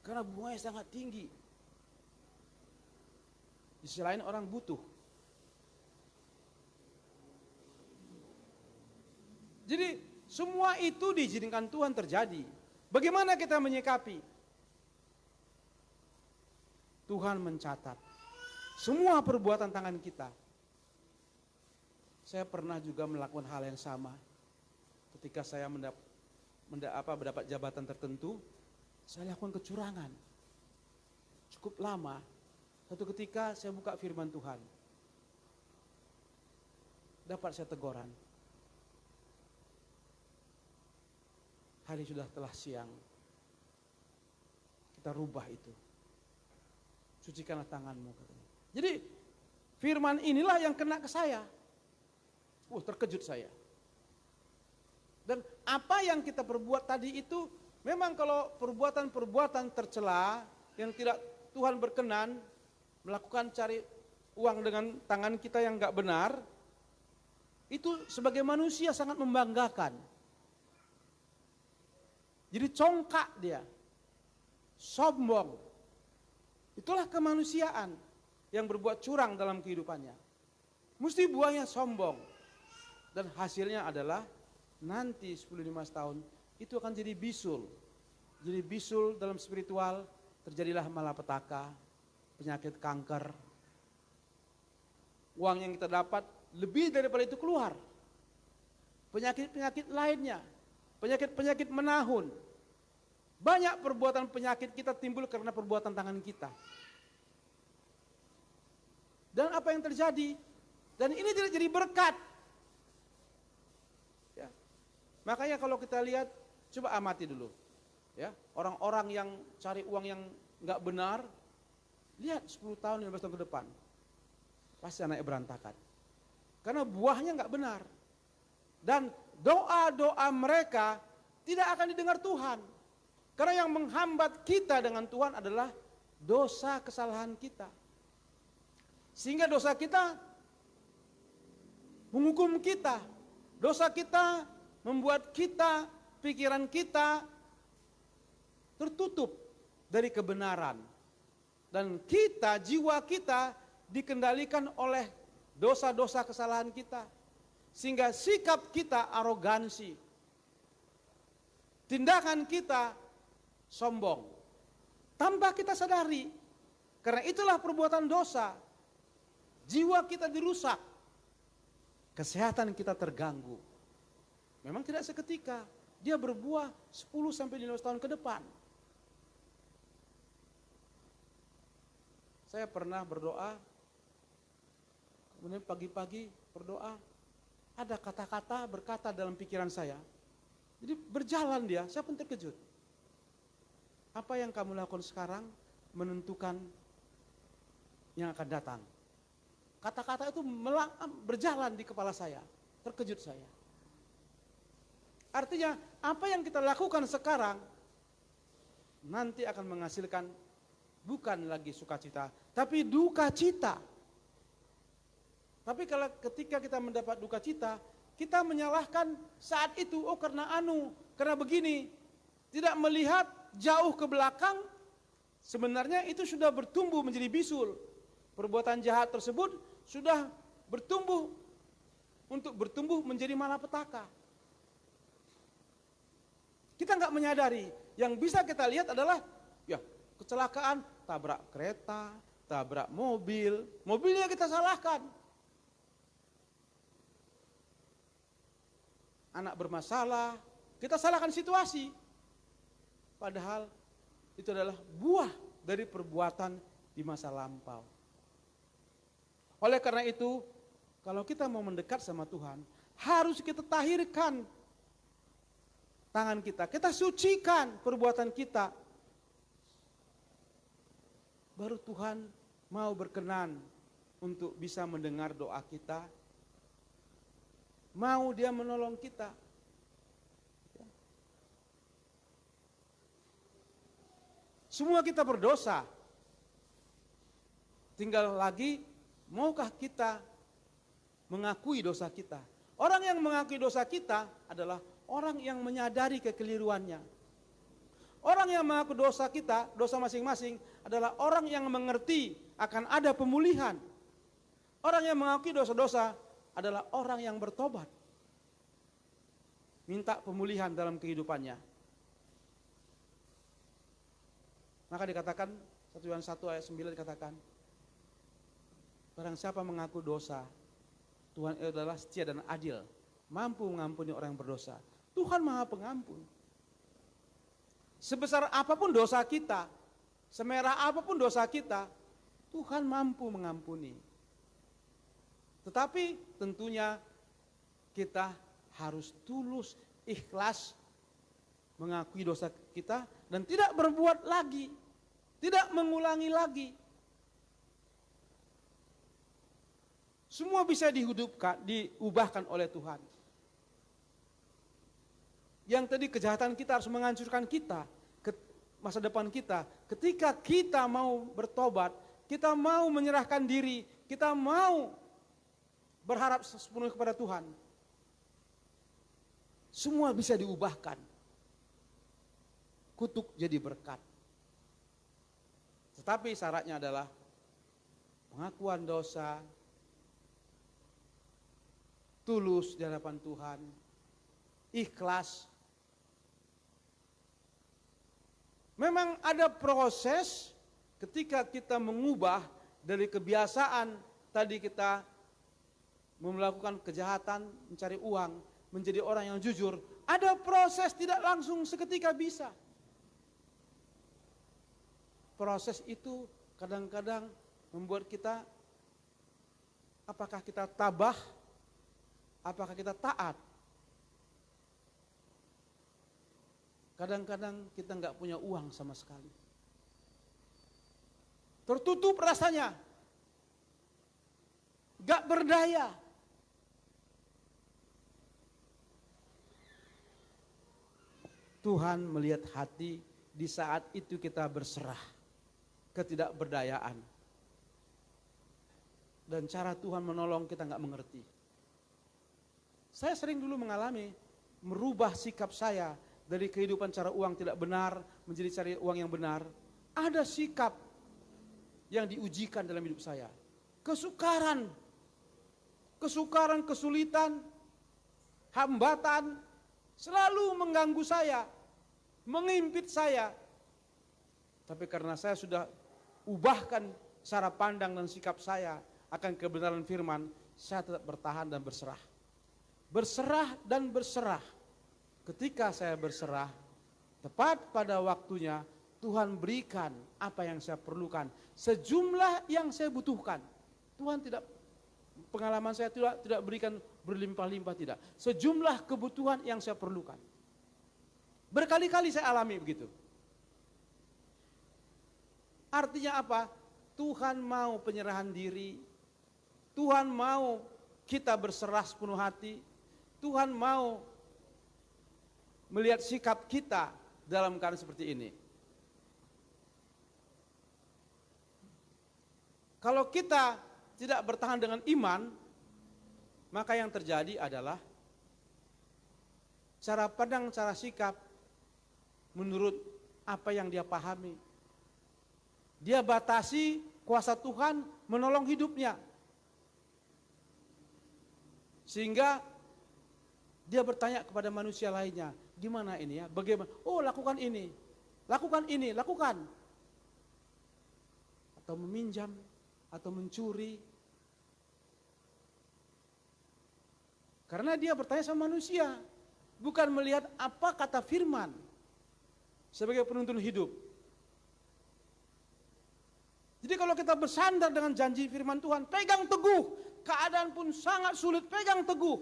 Karena bunganya sangat tinggi. Di sisi lain orang butuh. Jadi semua itu diizinkan Tuhan terjadi. Bagaimana kita menyikapi? Tuhan mencatat semua perbuatan tangan kita. Saya pernah juga melakukan hal yang sama. Ketika saya mendapat jabatan tertentu, saya lakukan kecurangan. Cukup lama. Satu ketika saya buka firman Tuhan. Dapat saya teguran. Hari sudah telah siang. Kita rubah itu. Sucikanlah tanganmu katanya. Jadi firman inilah yang kena ke saya. Terkejut saya. Dan apa yang kita perbuat tadi itu memang kalau perbuatan-perbuatan tercela yang tidak Tuhan berkenan, melakukan cari uang dengan tangan kita yang enggak benar, itu sebagai manusia sangat membanggakan. Jadi congkak dia, sombong. Itulah kemanusiaan yang berbuat curang dalam kehidupannya. Mesti buahnya sombong. Dan hasilnya adalah nanti 10-15 tahun itu akan jadi bisul. Jadi bisul dalam spiritual, terjadilah malapetaka, penyakit kanker. Uang yang kita dapat lebih daripada itu keluar. Penyakit-penyakit lainnya, penyakit-penyakit menahun. Banyak perbuatan penyakit kita timbul karena perbuatan tangan kita. Dan apa yang terjadi? Dan ini tidak jadi berkat. Ya. Makanya kalau kita lihat, coba amati dulu. Ya, orang-orang yang cari uang yang nggak benar, lihat 10 tahun, 15 tahun ke depan. Pasti anaknya berantakan. Karena buahnya nggak benar. Dan doa-doa mereka tidak akan didengar Tuhan. Karena yang menghambat kita dengan Tuhan adalah dosa kesalahan kita. Sehingga dosa kita menghukum kita. Dosa kita membuat kita, pikiran kita tertutup dari kebenaran. Dan kita, jiwa kita dikendalikan oleh dosa-dosa kesalahan kita. Sehingga sikap kita arogansi. Tindakan kita sombong. Tanpa kita sadari. Karena itulah perbuatan dosa. Jiwa kita dirusak. Kesehatan kita terganggu. Memang tidak seketika. Dia berbuah 10-15 tahun ke depan. Saya pernah berdoa. Kemudian pagi-pagi berdoa. Ada kata-kata berkata dalam pikiran saya. Jadi berjalan dia, saya pun terkejut. Apa yang kamu lakukan sekarang menentukan yang akan datang. Kata-kata itu berjalan di kepala saya, terkejut saya. Artinya apa yang kita lakukan sekarang nanti akan menghasilkan bukan lagi sukacita, tapi duka cita. Tapi kalau ketika kita mendapat duka cita, kita menyalahkan saat itu, oh karena karena begini. Tidak melihat jauh ke belakang, sebenarnya itu sudah bertumbuh menjadi bisul. Perbuatan jahat tersebut sudah bertumbuh menjadi malapetaka. Kita nggak menyadari, yang bisa kita lihat adalah ya kecelakaan, tabrak kereta, tabrak mobil, mobilnya kita salahkan. Anak bermasalah, kita salahkan situasi. Padahal itu adalah buah dari perbuatan di masa lampau. Oleh karena itu, kalau kita mau mendekat sama Tuhan, harus kita tahirkan tangan kita. Kita sucikan perbuatan kita. Baru Tuhan mau berkenan untuk bisa mendengar doa kita. Mau dia menolong kita. Semua kita berdosa. Tinggal lagi, maukah kita mengakui dosa kita? Orang yang mengakui dosa kita adalah orang yang menyadari kekeliruannya. Orang yang mengaku dosa kita, dosa masing-masing adalah orang yang mengerti akan ada pemulihan. Orang yang mengakui dosa-dosa adalah orang yang bertobat. Minta pemulihan dalam kehidupannya. Maka dikatakan, 1 Yohanes 1 ayat 9 dikatakan, barang siapa mengaku dosa, Tuhan adalah setia dan adil, mampu mengampuni orang yang berdosa. Tuhan Maha Pengampun. Sebesar apapun dosa kita, semerah apapun dosa kita, Tuhan mampu mengampuni. Tetapi tentunya kita harus tulus, ikhlas mengakui dosa kita dan tidak berbuat lagi, tidak mengulangi lagi. Semua bisa diubahkan oleh Tuhan. Yang tadi kejahatan kita harus menghancurkan kita, masa depan kita. Ketika kita mau bertobat, kita mau menyerahkan diri, kita mau berharap sepenuhnya kepada Tuhan. Semua bisa diubahkan. Kutuk jadi berkat. Tetapi syaratnya adalah pengakuan dosa, tulus di hadapan Tuhan, ikhlas. Memang ada proses ketika kita mengubah dari kebiasaan tadi kita melakukan kejahatan, mencari uang, menjadi orang yang jujur. Ada proses, tidak langsung seketika bisa. Proses itu kadang-kadang membuat kita, apakah kita tabah, apakah kita taat. Kadang-kadang kita nggak punya uang sama sekali. Tertutup rasanya. Nggak berdaya. Tuhan melihat hati, di saat itu kita berserah, ketidakberdayaan. Dan cara Tuhan menolong kita nggak mengerti. Saya sering dulu mengalami merubah sikap saya dari kehidupan cara uang tidak benar menjadi cari uang yang benar. Ada sikap yang diujikan dalam hidup saya. Kesukaran, kesulitan, hambatan selalu mengganggu saya, mengimpit saya. Tapi karena saya sudah ubahkan cara pandang dan sikap saya akan kebenaran firman, saya tetap bertahan dan berserah. Berserah dan berserah. Ketika saya berserah, tepat pada waktunya Tuhan berikan apa yang saya perlukan, sejumlah yang saya butuhkan. Tuhan tidak, pengalaman saya tidak berikan berlimpah-limpah, tidak. Sejumlah kebutuhan yang saya perlukan. Berkali-kali saya alami begitu. Artinya apa? Tuhan mau penyerahan diri, Tuhan mau kita berserah sepenuh hati, Tuhan mau melihat sikap kita dalam keadaan seperti ini. Kalau kita tidak bertahan dengan iman, maka yang terjadi adalah cara pandang, cara sikap menurut apa yang dia pahami. Dia batasi kuasa Tuhan menolong hidupnya. Sehingga dia bertanya kepada manusia lainnya, gimana ini ya, bagaimana? Oh, lakukan ini, lakukan. Atau meminjam, atau mencuri. Karena dia bertanya sama manusia, bukan melihat apa kata firman sebagai penuntun hidup. Jadi kalau kita bersandar dengan janji firman Tuhan, pegang teguh, keadaan pun sangat sulit, pegang teguh.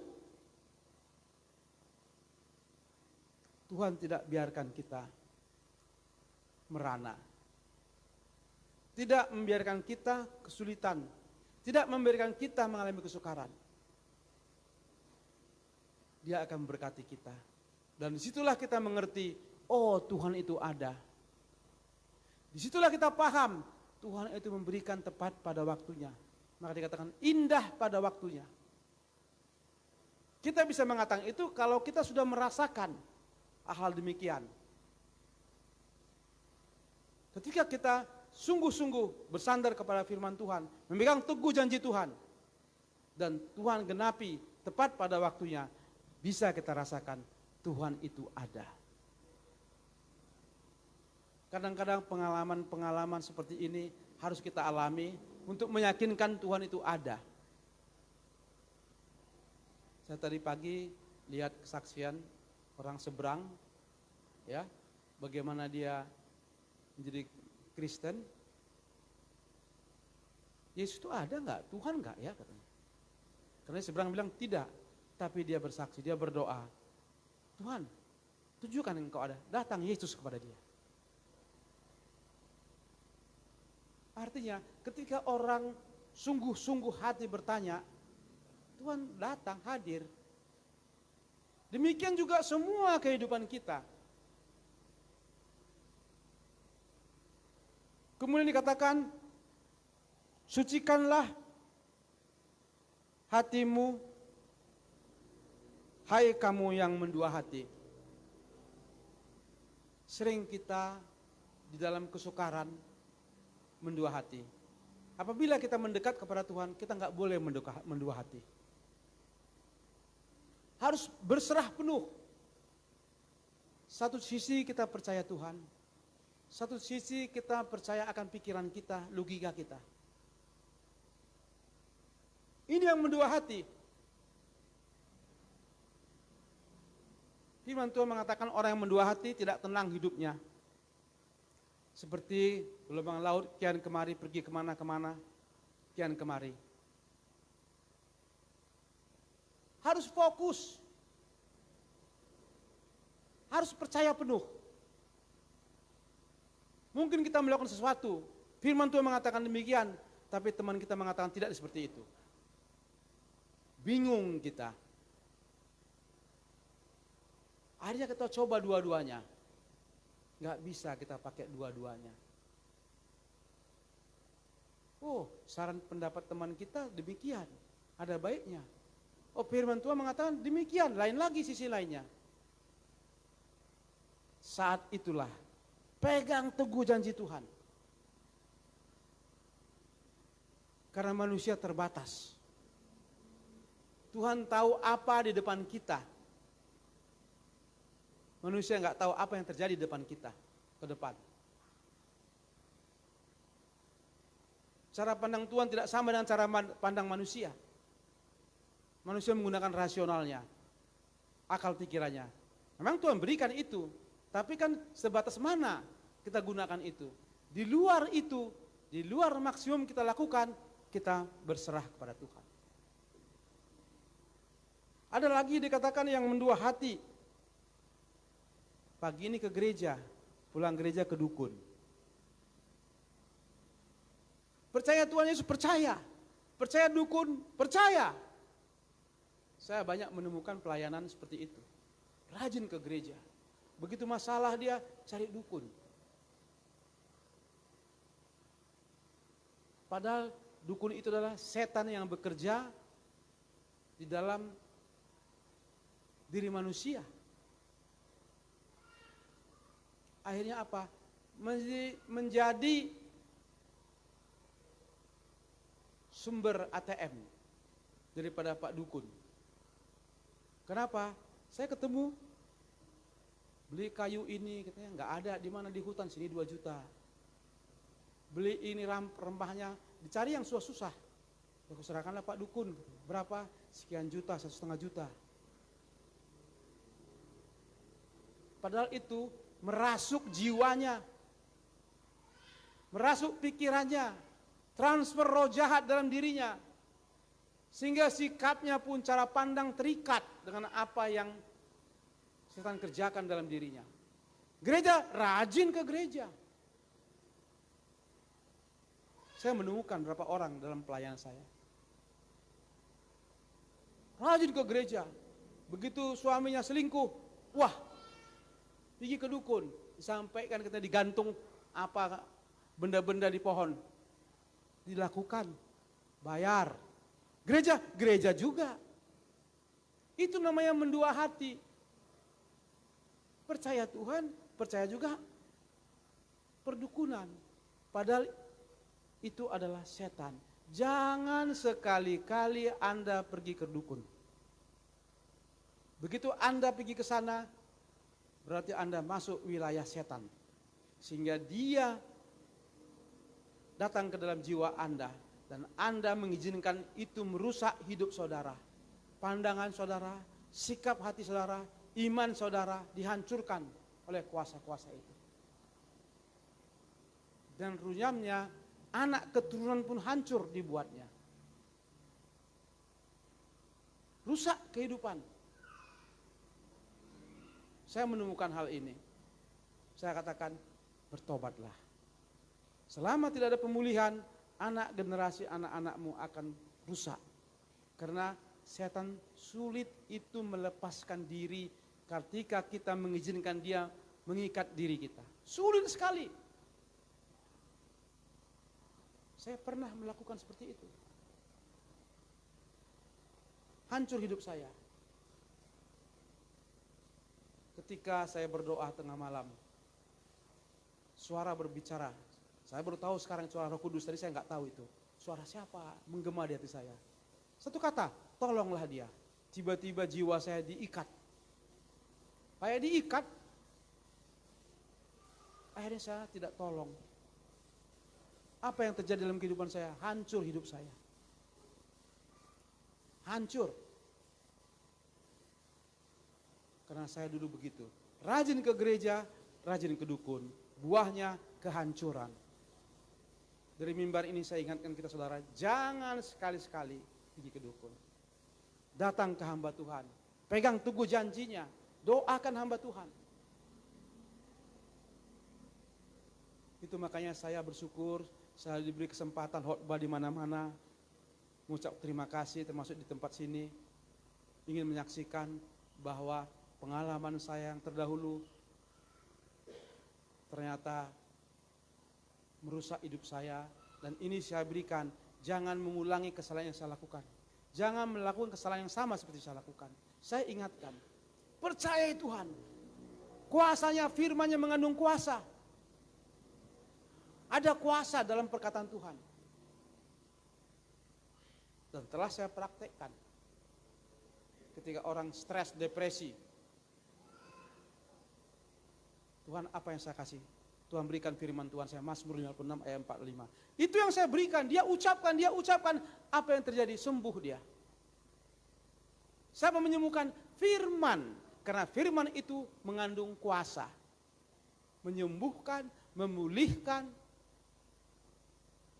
Tuhan tidak biarkan kita merana. Tidak membiarkan kita kesulitan, tidak membiarkan kita mengalami kesukaran. Dia akan memberkati kita. Dan disitulah kita mengerti, oh Tuhan itu ada. Disitulah kita paham, Tuhan itu memberikan tepat pada waktunya. Maka dikatakan indah pada waktunya. Kita bisa mengatakan itu kalau kita sudah merasakan hal demikian. Ketika kita sungguh-sungguh bersandar kepada firman Tuhan, memegang teguh janji Tuhan, dan Tuhan genapi tepat pada waktunya, bisa kita rasakan Tuhan itu ada. Kadang-kadang pengalaman-pengalaman seperti ini harus kita alami untuk meyakinkan Tuhan itu ada. Saya tadi pagi lihat kesaksian orang seberang, ya, bagaimana dia menjadi Kristen. Yesus itu ada nggak? Tuhan nggak ya katanya. Karena seberang bilang tidak, tapi dia bersaksi, dia berdoa. Tuhan, tunjukkan engkau ada. Datang Yesus kepada dia. Artinya ketika orang sungguh-sungguh hati bertanya, Tuhan datang hadir. Demikian juga semua kehidupan kita. Kemudian dikatakan, sucikanlah hatimu, hai kamu yang mendua hati. Sering kita di dalam kesukaran mendua hati. Apabila kita mendekat kepada Tuhan, kita nggak boleh mendua hati. Harus berserah penuh. Satu sisi kita percaya Tuhan, satu sisi kita percaya akan pikiran kita, logika kita. Ini yang mendua hati. Firman Tuhan mengatakan orang yang mendua hati tidak tenang hidupnya. Seperti gelombang laut kian kemari, pergi kemana-kemana, kian kemari. Harus fokus. Harus percaya penuh. Mungkin kita melakukan sesuatu, firman Tuhan mengatakan demikian, tapi teman kita mengatakan tidak seperti itu. Bingung kita. Akhirnya kita coba dua-duanya. Nggak bisa kita pakai dua-duanya. Oh, saran pendapat teman kita demikian, ada baiknya. Oh, firman Tuhan mengatakan demikian, lain lagi sisi lainnya. Saat itulah, pegang teguh janji Tuhan. Karena manusia terbatas. Tuhan tahu apa di depan kita. Manusia nggak tahu apa yang terjadi di depan kita, ke depan. Cara pandang Tuhan tidak sama dengan cara pandang manusia. Manusia menggunakan rasionalnya, akal pikirannya. Memang Tuhan berikan itu, tapi kan sebatas mana kita gunakan itu. Di luar itu, di luar maksimum kita lakukan, kita berserah kepada Tuhan. Ada lagi dikatakan yang mendua hati. Pagi ini ke gereja, pulang gereja ke dukun. Percaya Tuhan Yesus, percaya. Percaya dukun, percaya. Saya banyak menemukan pelayanan seperti itu. Rajin ke gereja. Begitu masalah dia cari dukun. Padahal dukun itu adalah setan yang bekerja di dalam diri manusia. Akhirnya apa? Menjadi sumber ATM daripada Pak Dukun. Kenapa? Saya ketemu beli kayu ini, katanya nggak ada di mana di hutan sini 2 juta. Beli ini rempahnya, dicari yang susah-susah. Aku serahkanlah Pak Dukun, berapa? Sekian juta, 1,5 juta. Padahal itu merasuk jiwanya, merasuk pikirannya, transfer roh jahat dalam dirinya. Sehingga sikapnya pun cara pandang terikat dengan apa yang setan kerjakan dalam dirinya. Gereja, rajin ke gereja. Saya menemukan beberapa orang dalam pelayanan saya. Rajin ke gereja. Begitu suaminya selingkuh, wah, pergi ke dukun, disampaikan kita digantung apa benda-benda di pohon. Dilakukan, bayar. Gereja juga. Itu namanya mendua hati. Percaya Tuhan, percaya juga perdukunan. Padahal itu adalah setan. Jangan sekali-kali Anda pergi ke dukun. Begitu Anda pergi ke sana, berarti Anda masuk wilayah setan. Sehingga dia datang ke dalam jiwa Anda. Dan Anda mengizinkan itu merusak hidup saudara. Pandangan saudara, sikap hati saudara, iman saudara dihancurkan oleh kuasa-kuasa itu. Dan runyamnya, anak keturunan pun hancur dibuatnya. Rusak kehidupan. Saya menemukan hal ini. Saya katakan, bertobatlah. Selama tidak ada pemulihan, generasi anak-anakmu akan rusak. Karena setan sulit itu melepaskan diri ketika kita mengizinkan dia mengikat diri kita. Sulit sekali. Saya pernah melakukan seperti itu. Hancur hidup saya. Ketika saya berdoa tengah malam, suara berbicara. Saya baru tahu sekarang suara Roh Kudus, tadi saya nggak tahu itu. Suara siapa menggema di hati saya. Satu kata, tolonglah dia. Tiba-tiba jiwa saya diikat. Kayak diikat, akhirnya saya tidak tolong. Apa yang terjadi dalam kehidupan saya? Hancur hidup saya. Hancur. Karena saya dulu begitu. Rajin ke gereja, rajin ke dukun. Buahnya kehancuran. Dari mimbar ini saya ingatkan kita saudara, jangan sekali-sekali pergi ke dukun. Datang ke hamba Tuhan. Pegang teguh janjinya. Doakan hamba Tuhan. Itu makanya saya bersyukur, saya diberi kesempatan khotbah di mana-mana. Mengucap terima kasih termasuk di tempat sini. Ingin menyaksikan bahwa pengalaman saya yang terdahulu ternyata merusak hidup saya, dan ini saya berikan. Jangan mengulangi kesalahan yang saya lakukan. Jangan melakukan kesalahan yang sama seperti saya lakukan. Saya ingatkan, percayai Tuhan. Kuasanya, firman-Nya mengandung kuasa. Ada kuasa dalam perkataan Tuhan. Dan telah saya praktekkan. Ketika orang stres, depresi, Tuhan, apa yang saya kasih? Tuhan berikan firman Tuhan saya, Mazmur 56 ayat 45. Itu yang saya berikan, dia ucapkan, apa yang terjadi? Sembuh dia. Saya menyembuhkan firman, karena firman itu mengandung kuasa. Menyembuhkan, memulihkan,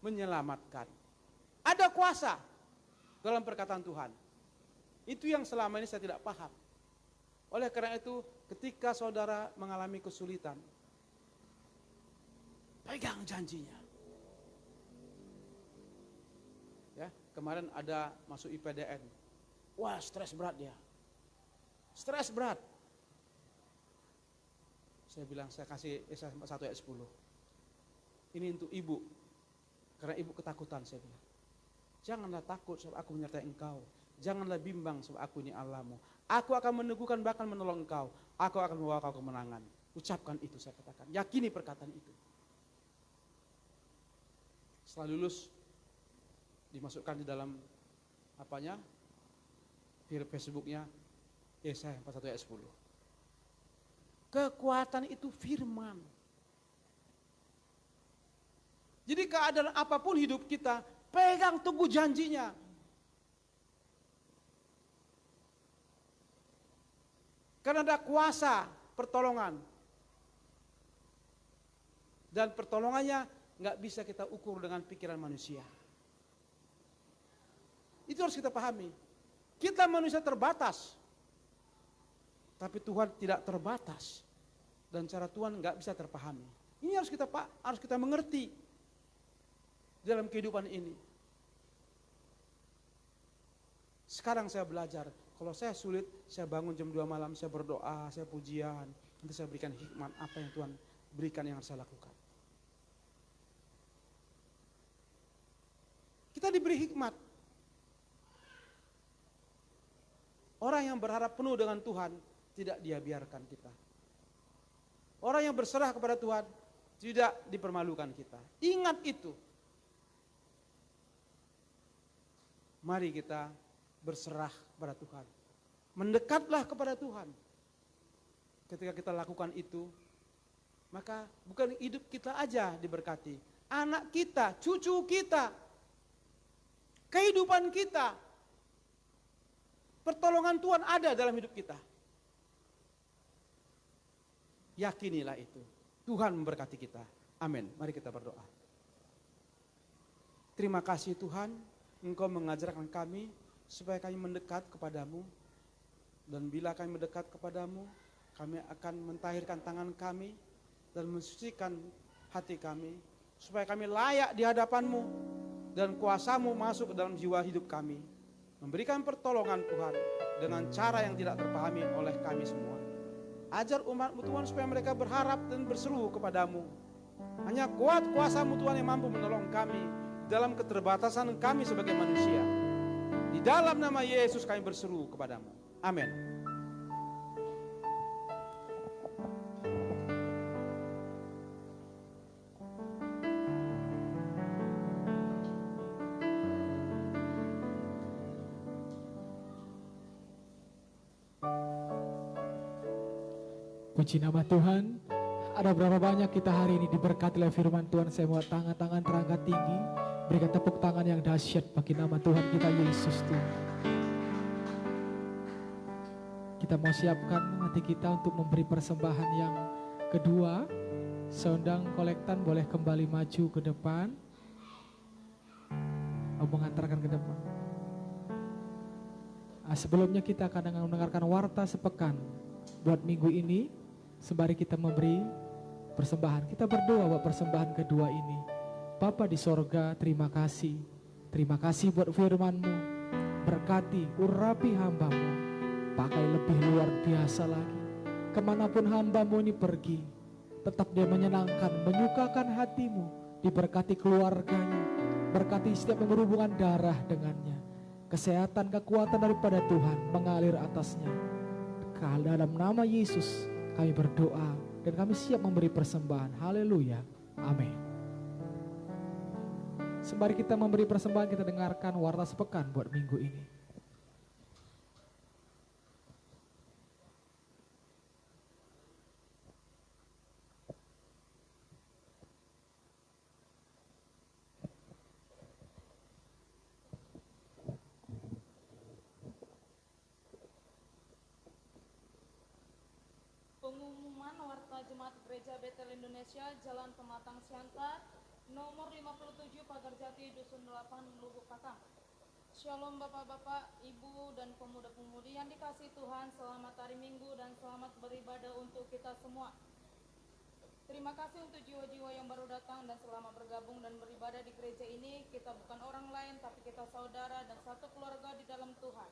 menyelamatkan. Ada kuasa dalam perkataan Tuhan. Itu yang selama ini saya tidak paham. Oleh karena itu, ketika saudara mengalami kesulitan, pegang janjinya. Ya, kemarin ada masuk IPDN. Wah, stres berat dia. Stres berat. Saya bilang, saya kasih Yesaya 1 ayat 10. Ini untuk ibu. Karena ibu ketakutan, saya bilang. Janganlah takut sebab aku menyertai engkau. Janganlah bimbang sebab aku ini Allahmu. Aku akan meneguhkan, bahkan menolong engkau. Aku akan membawa kau kemenangan. Ucapkan itu, saya katakan. Yakini perkataan itu. Setelah lulus, dimasukkan di dalam apanya? Facebooknya, Yesaya 41 ayat 10. Kekuatan itu firman. Jadi keadaan apapun hidup kita, pegang teguh janjinya. Karena ada kuasa pertolongan. Dan pertolongannya nggak bisa kita ukur dengan pikiran manusia. Itu harus kita pahami. Kita manusia terbatas. Tapi Tuhan tidak terbatas. Dan cara Tuhan nggak bisa terpahami. Ini harus kita mengerti dalam kehidupan ini. Sekarang saya belajar, kalau saya sulit, saya bangun jam 2 malam, saya berdoa, saya pujian, nanti saya berikan hikmat apa yang Tuhan berikan yang harus saya lakukan. Kita diberi hikmat. Orang yang berharap penuh dengan Tuhan, tidak dia biarkan kita. Orang yang berserah kepada Tuhan, tidak dipermalukan kita. Ingat itu. Mari kita berserah kepada Tuhan. Mendekatlah kepada Tuhan. Ketika kita lakukan itu, maka bukan hidup kita aja diberkati. Anak kita, cucu kita, kehidupan kita, pertolongan Tuhan ada dalam hidup kita. Yakinilah itu. Tuhan memberkati kita. Amin. Mari kita berdoa. Terima kasih Tuhan, Engkau mengajarkan kami supaya kami mendekat kepadamu. Dan bila kami mendekat kepadamu, kami akan mentahirkan tangan kami dan mensucikan hati kami. Supaya kami layak di hadapanmu dan kuasamu masuk ke dalam jiwa hidup kami. Memberikan pertolongan Tuhan dengan cara yang tidak terpahami oleh kami semua. Ajar umat-Mu Tuhan supaya mereka berharap dan berseru kepadamu. Hanya kuat kuasa-Mu Tuhan yang mampu menolong kami dalam keterbatasan kami sebagai manusia. Di dalam nama Yesus kami berseru kepadamu. Amin. Puji nama Tuhan. Ada berapa banyak kita hari ini diberkati oleh firman Tuhan. Saya mau tangan-tangan terangkat tinggi. Berikan tepuk tangan yang dahsyat bagi nama Tuhan kita Yesus Tuhan. Kita mau siapkan hati kita untuk memberi persembahan yang kedua. Saya undang kolektan boleh kembali maju ke depan. Mau mengantarkan ke depan. Sebelumnya kita akan mendengarkan warta sepekan buat minggu ini. Sembari kita memberi persembahan, kita berdoa buat persembahan kedua ini. Bapa di sorga, terima kasih. Terima kasih buat firman-Mu. Berkati, urapi hamba-Mu. Pakai lebih luar biasa lagi. Kemanapun hamba-Mu ini pergi, tetap dia menyenangkan, menyukakan hatimu, diberkati keluarganya, berkati setiap yang berhubungan darah dengannya. Kesehatan, kekuatan daripada Tuhan mengalir atasnya. Dalam nama Yesus kami berdoa dan kami siap memberi persembahan. Haleluya. Amin. Sembari kita memberi persembahan, kita dengarkan warta sepekan buat minggu ini. Pengumuman Warta Jemaat Gereja Betel Indonesia, Jalan Pematang Siantar, nomor 57 Pagarjati, Dusun 8, Lubuk Pakam. Shalom Bapak-bapak, Ibu dan pemuda-pemudi yang dikasihi Tuhan, selamat hari Minggu dan selamat beribadah untuk kita semua. Terima kasih untuk jiwa-jiwa yang baru datang dan selama bergabung dan beribadah di gereja ini. Kita bukan orang lain tapi kita saudara dan satu keluarga di dalam Tuhan.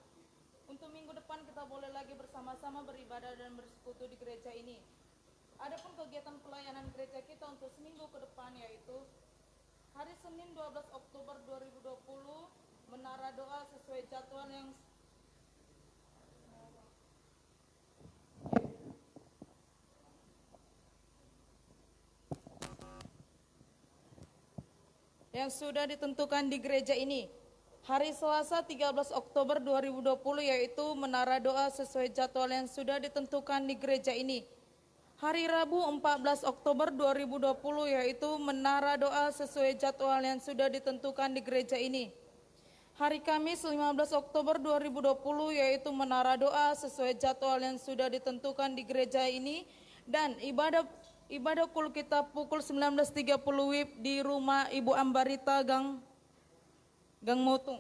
Untuk minggu depan kita boleh lagi bersama-sama beribadah dan bersekutu di gereja ini. Adapun kegiatan pelayanan gereja kita untuk seminggu ke depan yaitu hari Senin 12 Oktober 2020 menara doa sesuai jadwal yang sudah ditentukan di gereja ini. Hari Selasa 13 Oktober 2020 yaitu menara doa sesuai jadwal yang sudah ditentukan di gereja ini. Hari Rabu 14 Oktober 2020 yaitu menara doa sesuai jadwal yang sudah ditentukan di gereja ini. Hari Kamis 15 Oktober 2020 yaitu menara doa sesuai jadwal yang sudah ditentukan di gereja ini. Dan ibadah kul kita pukul 19.30 WIB di rumah Ibu Ambarita Gang Motung.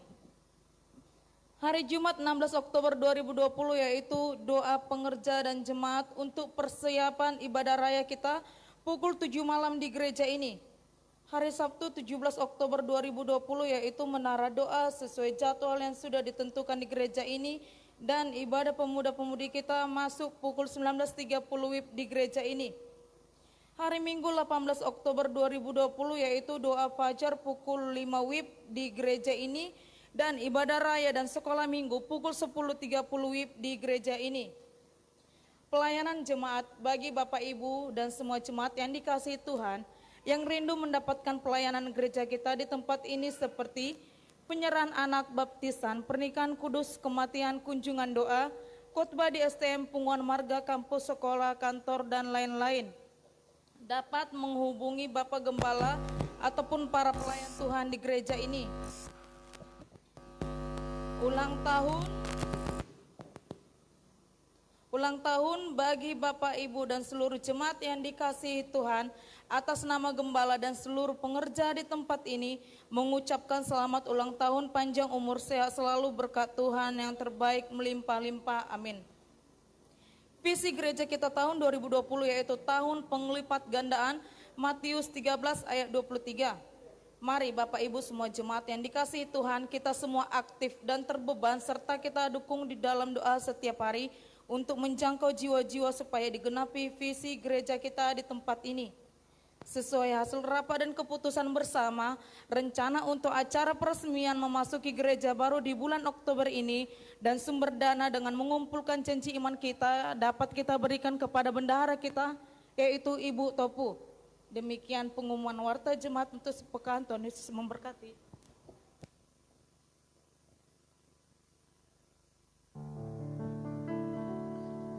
Hari Jumat 16 Oktober 2020 yaitu doa pengerja dan jemaat untuk persiapan ibadah raya kita pukul 7 malam di gereja ini. Hari Sabtu 17 Oktober 2020 yaitu menara doa sesuai jadwal yang sudah ditentukan di gereja ini. Dan ibadah pemuda-pemudi kita masuk pukul 19.30 WIB di gereja ini. Hari Minggu 18 Oktober 2020 yaitu doa fajar pukul 5 WIB di gereja ini dan ibadah raya dan sekolah minggu pukul 10.30 WIB di gereja ini. Pelayanan jemaat bagi Bapak Ibu dan semua jemaat yang dikasihi Tuhan yang rindu mendapatkan pelayanan gereja kita di tempat ini seperti penyerahan anak, baptisan, pernikahan kudus, kematian, kunjungan doa, khotbah di STM, pengumuman marga, kampus, sekolah, kantor, dan lain-lain. Dapat menghubungi Bapak Gembala ataupun para pelayan Tuhan di gereja ini. Ulang tahun bagi Bapak Ibu dan seluruh jemaat yang dikasihi Tuhan, atas nama Gembala dan seluruh pengerja di tempat ini mengucapkan selamat ulang tahun, panjang umur, sehat selalu, berkat Tuhan yang terbaik melimpah-limpah. Amin. Visi gereja kita tahun 2020 yaitu tahun penglipat gandaan, Matius 13 ayat 23. Mari Bapak Ibu semua jemaat yang dikasihi Tuhan, kita semua aktif dan terbeban serta kita dukung di dalam doa setiap hari untuk menjangkau jiwa-jiwa supaya digenapi visi gereja kita di tempat ini. Sesuai hasil rapat dan keputusan bersama, rencana untuk acara peresmian memasuki gereja baru di bulan Oktober ini dan sumber dana dengan mengumpulkan janji iman kita dapat kita berikan kepada bendahara kita yaitu Ibu Topu. Demikian pengumuman warta jemaat untuk sepekan. Tuhan Yesus memberkati.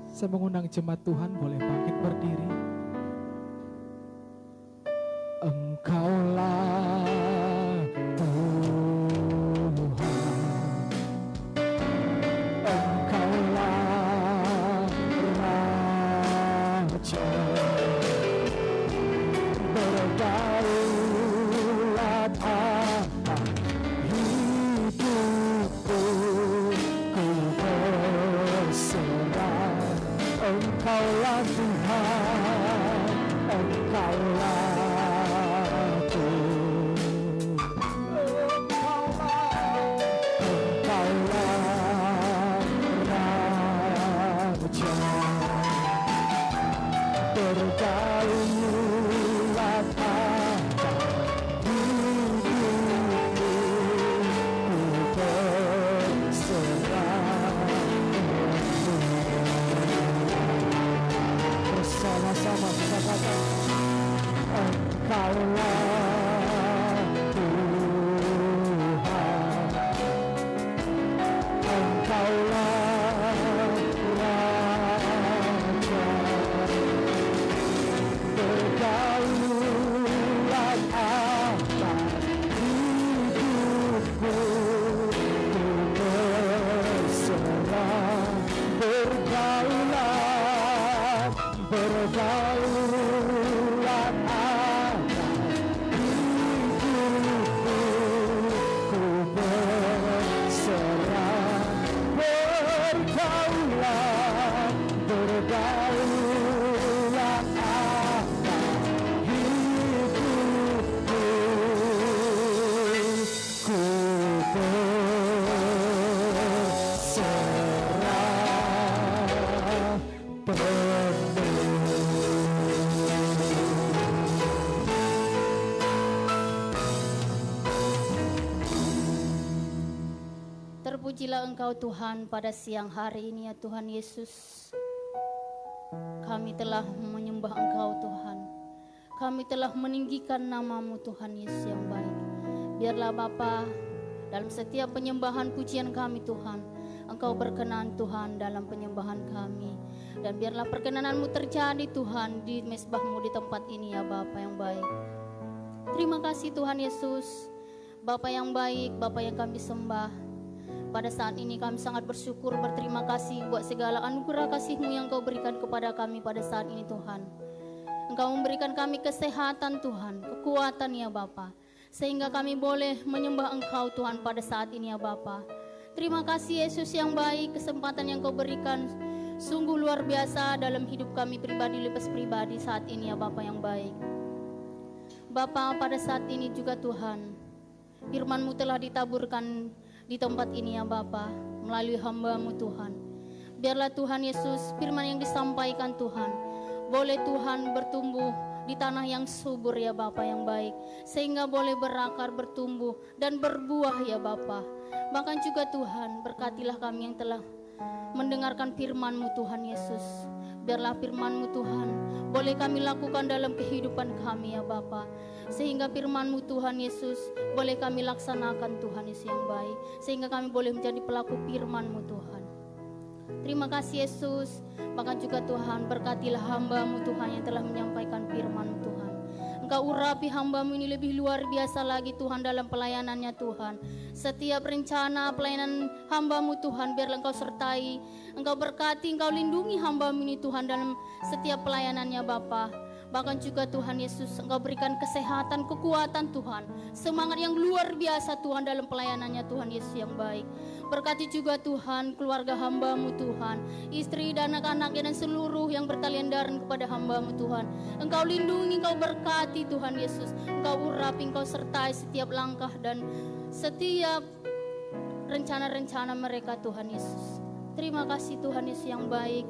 Saya mengundang jemaat Tuhan boleh bangkit berdiri. Engkaulah Tuhan, Engkaulah Raja, berdaulat atas hidupku, ku berserah. Engkaulah Tuhan, Engkaulah Bergaulat bersama-sama kita katakan Engkaulah Tuhan, Engkaulah Raja. Bergaulat atas hidupku, ku berserah. Bergaulat atas hidupku, ku berserah. Bergaulat atas hidupku, ku berserah penuh. Terpujilah Engkau Tuhan pada siang hari ini ya Tuhan Yesus. Kami telah menyembah Engkau Tuhan. Kami telah meninggikan nama-Mu Tuhan Yesus yang baik. Biarlah Bapa, dalam setiap penyembahan pujian kami Tuhan, Engkau berkenan Tuhan dalam penyembahan kami. Dan biarlah perkenanan-Mu terjadi Tuhan di mezbah-Mu di tempat ini ya Bapa yang baik. Terima kasih Tuhan Yesus, Bapa yang baik, Bapa yang kami sembah. Pada saat ini kami sangat bersyukur, berterima kasih buat segala anugerah kasih-Mu yang Kau berikan kepada kami pada saat ini Tuhan. Engkau memberikan kami kesehatan Tuhan, kekuatan ya Bapa, sehingga kami boleh menyembah Engkau Tuhan pada saat ini ya Bapa. Terima kasih Yesus yang baik, kesempatan yang Kau berikan sungguh luar biasa dalam hidup kami pribadi lepas pribadi saat ini ya Bapa yang baik. Bapa, pada saat ini juga Tuhan, firman-Mu telah ditaburkan di tempat ini ya Bapa, melalui hamba-Mu Tuhan. Biarlah Tuhan Yesus, firman yang disampaikan Tuhan, boleh Tuhan bertumbuh di tanah yang subur ya Bapa yang baik, sehingga boleh berakar, bertumbuh dan berbuah ya Bapa. Bahkan juga Tuhan, berkatilah kami yang telah mendengarkan firman-Mu Tuhan Yesus. Biarlah firman-Mu Tuhan boleh kami lakukan dalam kehidupan kami ya Bapa, sehingga firman-Mu Tuhan Yesus boleh kami laksanakan Tuhan Yesus yang baik, sehingga kami boleh menjadi pelaku firman-Mu Tuhan. Terima kasih Yesus. Bahkan juga Tuhan, berkatilah hamba-Mu Tuhan yang telah menyampaikan firman-Mu Tuhan. Engkau urapi hamba-Mu ini lebih luar biasa lagi Tuhan dalam pelayanannya Tuhan. Setiap rencana pelayanan hamba-Mu Tuhan, biarlah Engkau sertai, Engkau berkati, Engkau lindungi hamba-Mu ini Tuhan dalam setiap pelayanannya Bapa. Bahkan juga Tuhan Yesus, Engkau berikan kesehatan, kekuatan Tuhan, semangat yang luar biasa Tuhan dalam pelayanannya Tuhan Yesus yang baik. Berkati juga Tuhan keluarga hamba-Mu Tuhan, istri dan anak-anaknya dan seluruh yang bertalian darah kepada hamba-Mu Tuhan. Engkau lindungi, Engkau berkati Tuhan Yesus, Engkau urapi, Engkau sertai setiap langkah dan setiap rencana-rencana mereka Tuhan Yesus. Terima kasih Tuhan Yesus yang baik.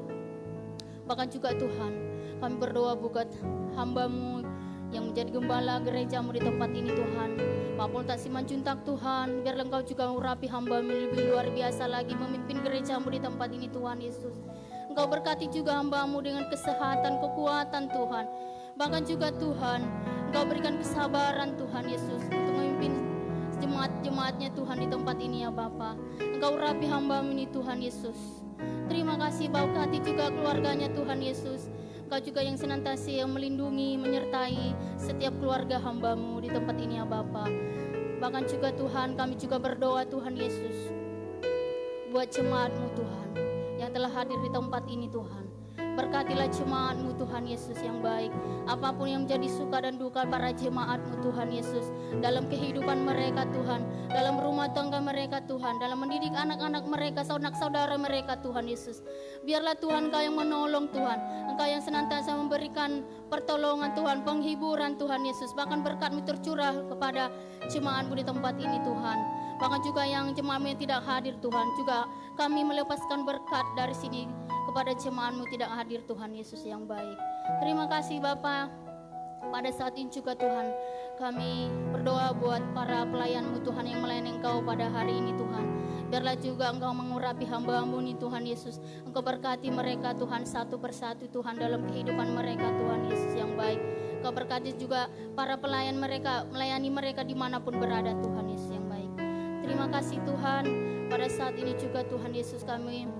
Bahkan juga Tuhan, kami berdoa buat hamba-Mu yang menjadi gembala gereja-Mu di tempat ini Tuhan, Pak Polta Simanjuntak Tuhan. Biarlah Engkau juga urapi hamba-Mu lebih luar biasa lagi memimpin gereja-Mu di tempat ini Tuhan Yesus. Engkau berkati juga hamba-Mu dengan kesehatan, kekuatan Tuhan. Bahkan juga Tuhan, Engkau berikan kesabaran Tuhan Yesus untuk memimpin jemaat-jemaatnya Tuhan di tempat ini ya Bapa. Engkau urapi hamba-Mu ini Tuhan Yesus. Terima kasih, berkati juga keluarganya Tuhan Yesus. Engkau juga yang senantiasa yang melindungi, menyertai setiap keluarga hamba-Mu di tempat ini ya Bapa. Bahkan juga Tuhan, kami juga berdoa Tuhan Yesus buat jemaat-Mu Tuhan yang telah hadir di tempat ini Tuhan. Berkatilah jemaat-Mu Tuhan Yesus yang baik. Apapun yang menjadi suka dan duka para jemaat-Mu Tuhan Yesus, dalam kehidupan mereka Tuhan, dalam rumah tangga mereka Tuhan, dalam mendidik anak-anak mereka, saudara-saudara mereka Tuhan Yesus. Biarlah Tuhan Engkau yang menolong Tuhan, Engkau yang senantiasa memberikan pertolongan Tuhan, penghiburan Tuhan Yesus. Bahkan berkat-Mu tercurah kepada jemaat-Mu di tempat ini Tuhan. Bahkan juga yang jemaatmu yang tidak hadir Tuhan, juga kami melepaskan berkat dari sini kepada jemaatmu tidak hadir Tuhan Yesus yang baik. Terima kasih Bapa. Pada saat ini juga Tuhan, kami berdoa buat para pelayan-Mu Tuhan yang melayani Engkau pada hari ini Tuhan. Biarlah juga Engkau mengurapi hamba-Mu nih Tuhan Yesus. Engkau berkati mereka Tuhan satu persatu Tuhan dalam kehidupan mereka Tuhan Yesus yang baik. Engkau berkati juga para pelayan mereka, melayani mereka dimanapun berada Tuhan Yesus yang baik. Terima kasih Tuhan. Pada saat ini juga Tuhan Yesus kami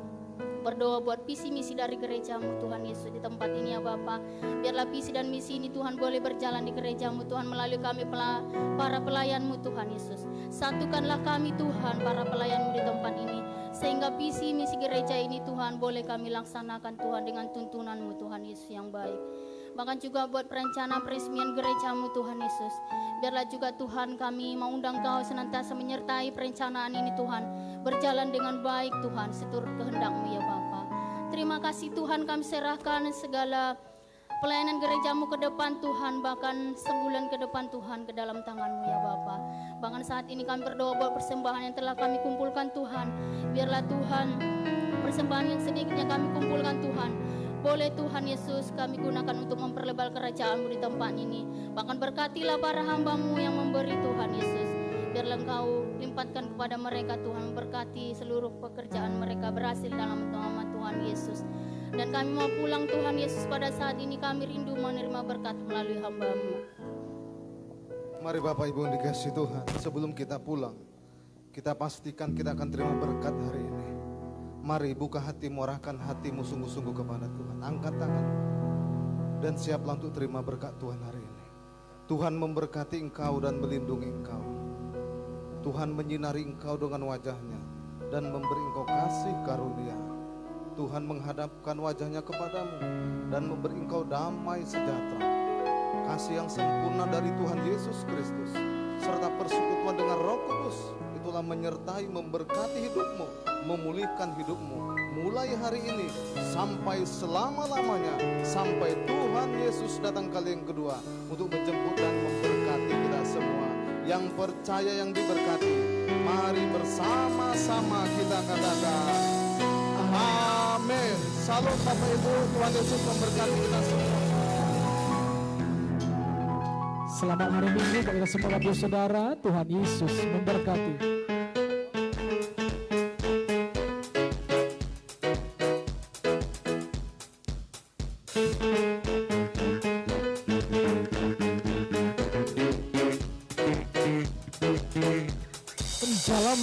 berdoa buat visi misi dari gereja-Mu Tuhan Yesus di tempat ini ya Bapa. Biarlah visi dan misi ini Tuhan boleh berjalan di gereja-Mu Tuhan melalui kami para pelayan-Mu Tuhan Yesus. Satukanlah kami Tuhan para pelayan-Mu di tempat ini, sehingga visi misi gereja ini Tuhan boleh kami laksanakan Tuhan dengan tuntunan-Mu Tuhan Yesus yang baik. Bahkan juga buat perencanaan peresmian gereja-Mu Tuhan Yesus. Biarlah juga Tuhan kami mengundang Kau senantiasa menyertai perencanaan ini Tuhan. Berjalan dengan baik Tuhan seturut kehendak-Mu ya Bapa. Terima kasih Tuhan, kami serahkan segala pelayanan gereja-Mu ke depan Tuhan. Bahkan sebulan ke depan Tuhan ke dalam tangan-Mu ya Bapa. Bahkan saat ini kami berdoa buat persembahan yang telah kami kumpulkan Tuhan. Biarlah Tuhan persembahan yang sedikitnya kami kumpulkan Tuhan, boleh Tuhan Yesus kami gunakan untuk memperlebar kerajaan-Mu di tempat ini. Bahkan berkatilah para hamba-Mu yang memberi Tuhan Yesus. Biarlah Engkau limpahkan kepada mereka Tuhan, berkati seluruh pekerjaan mereka berhasil dalam nama Tuhan Yesus. Dan kami mau pulang Tuhan Yesus, pada saat ini kami rindu menerima berkat melalui hamba-Mu. Mari Bapak Ibu yang dikasihi Tuhan, sebelum kita pulang, kita pastikan kita akan terima berkat hari ini. Mari buka hatimu, arahkan hatimu sungguh-sungguh kepada Tuhan. Angkat tangan dan siaplah untuk terima berkat Tuhan hari ini. Tuhan memberkati engkau dan melindungi engkau. Tuhan menyinari engkau dengan wajahnya dan memberi engkau kasih karunia. Tuhan menghadapkan wajahnya kepadamu dan memberi engkau damai sejahtera. Kasih yang sempurna dari Tuhan Yesus Kristus serta persekutuan dengan Roh Kudus itulah menyertai, memberkati hidupmu, memulihkan hidupmu mulai hari ini sampai selama-lamanya, sampai Tuhan Yesus datang kali yang kedua untuk menjemput dan memberkati kita semua. Yang percaya, yang diberkati, mari bersama-sama kita katakan amin. Salam Bapak Ibu, Tuhan Yesus memberkati kita semua. Selamat hari Minggu bagi kita semua Bapak Saudara. Tuhan Yesus memberkati. Dalam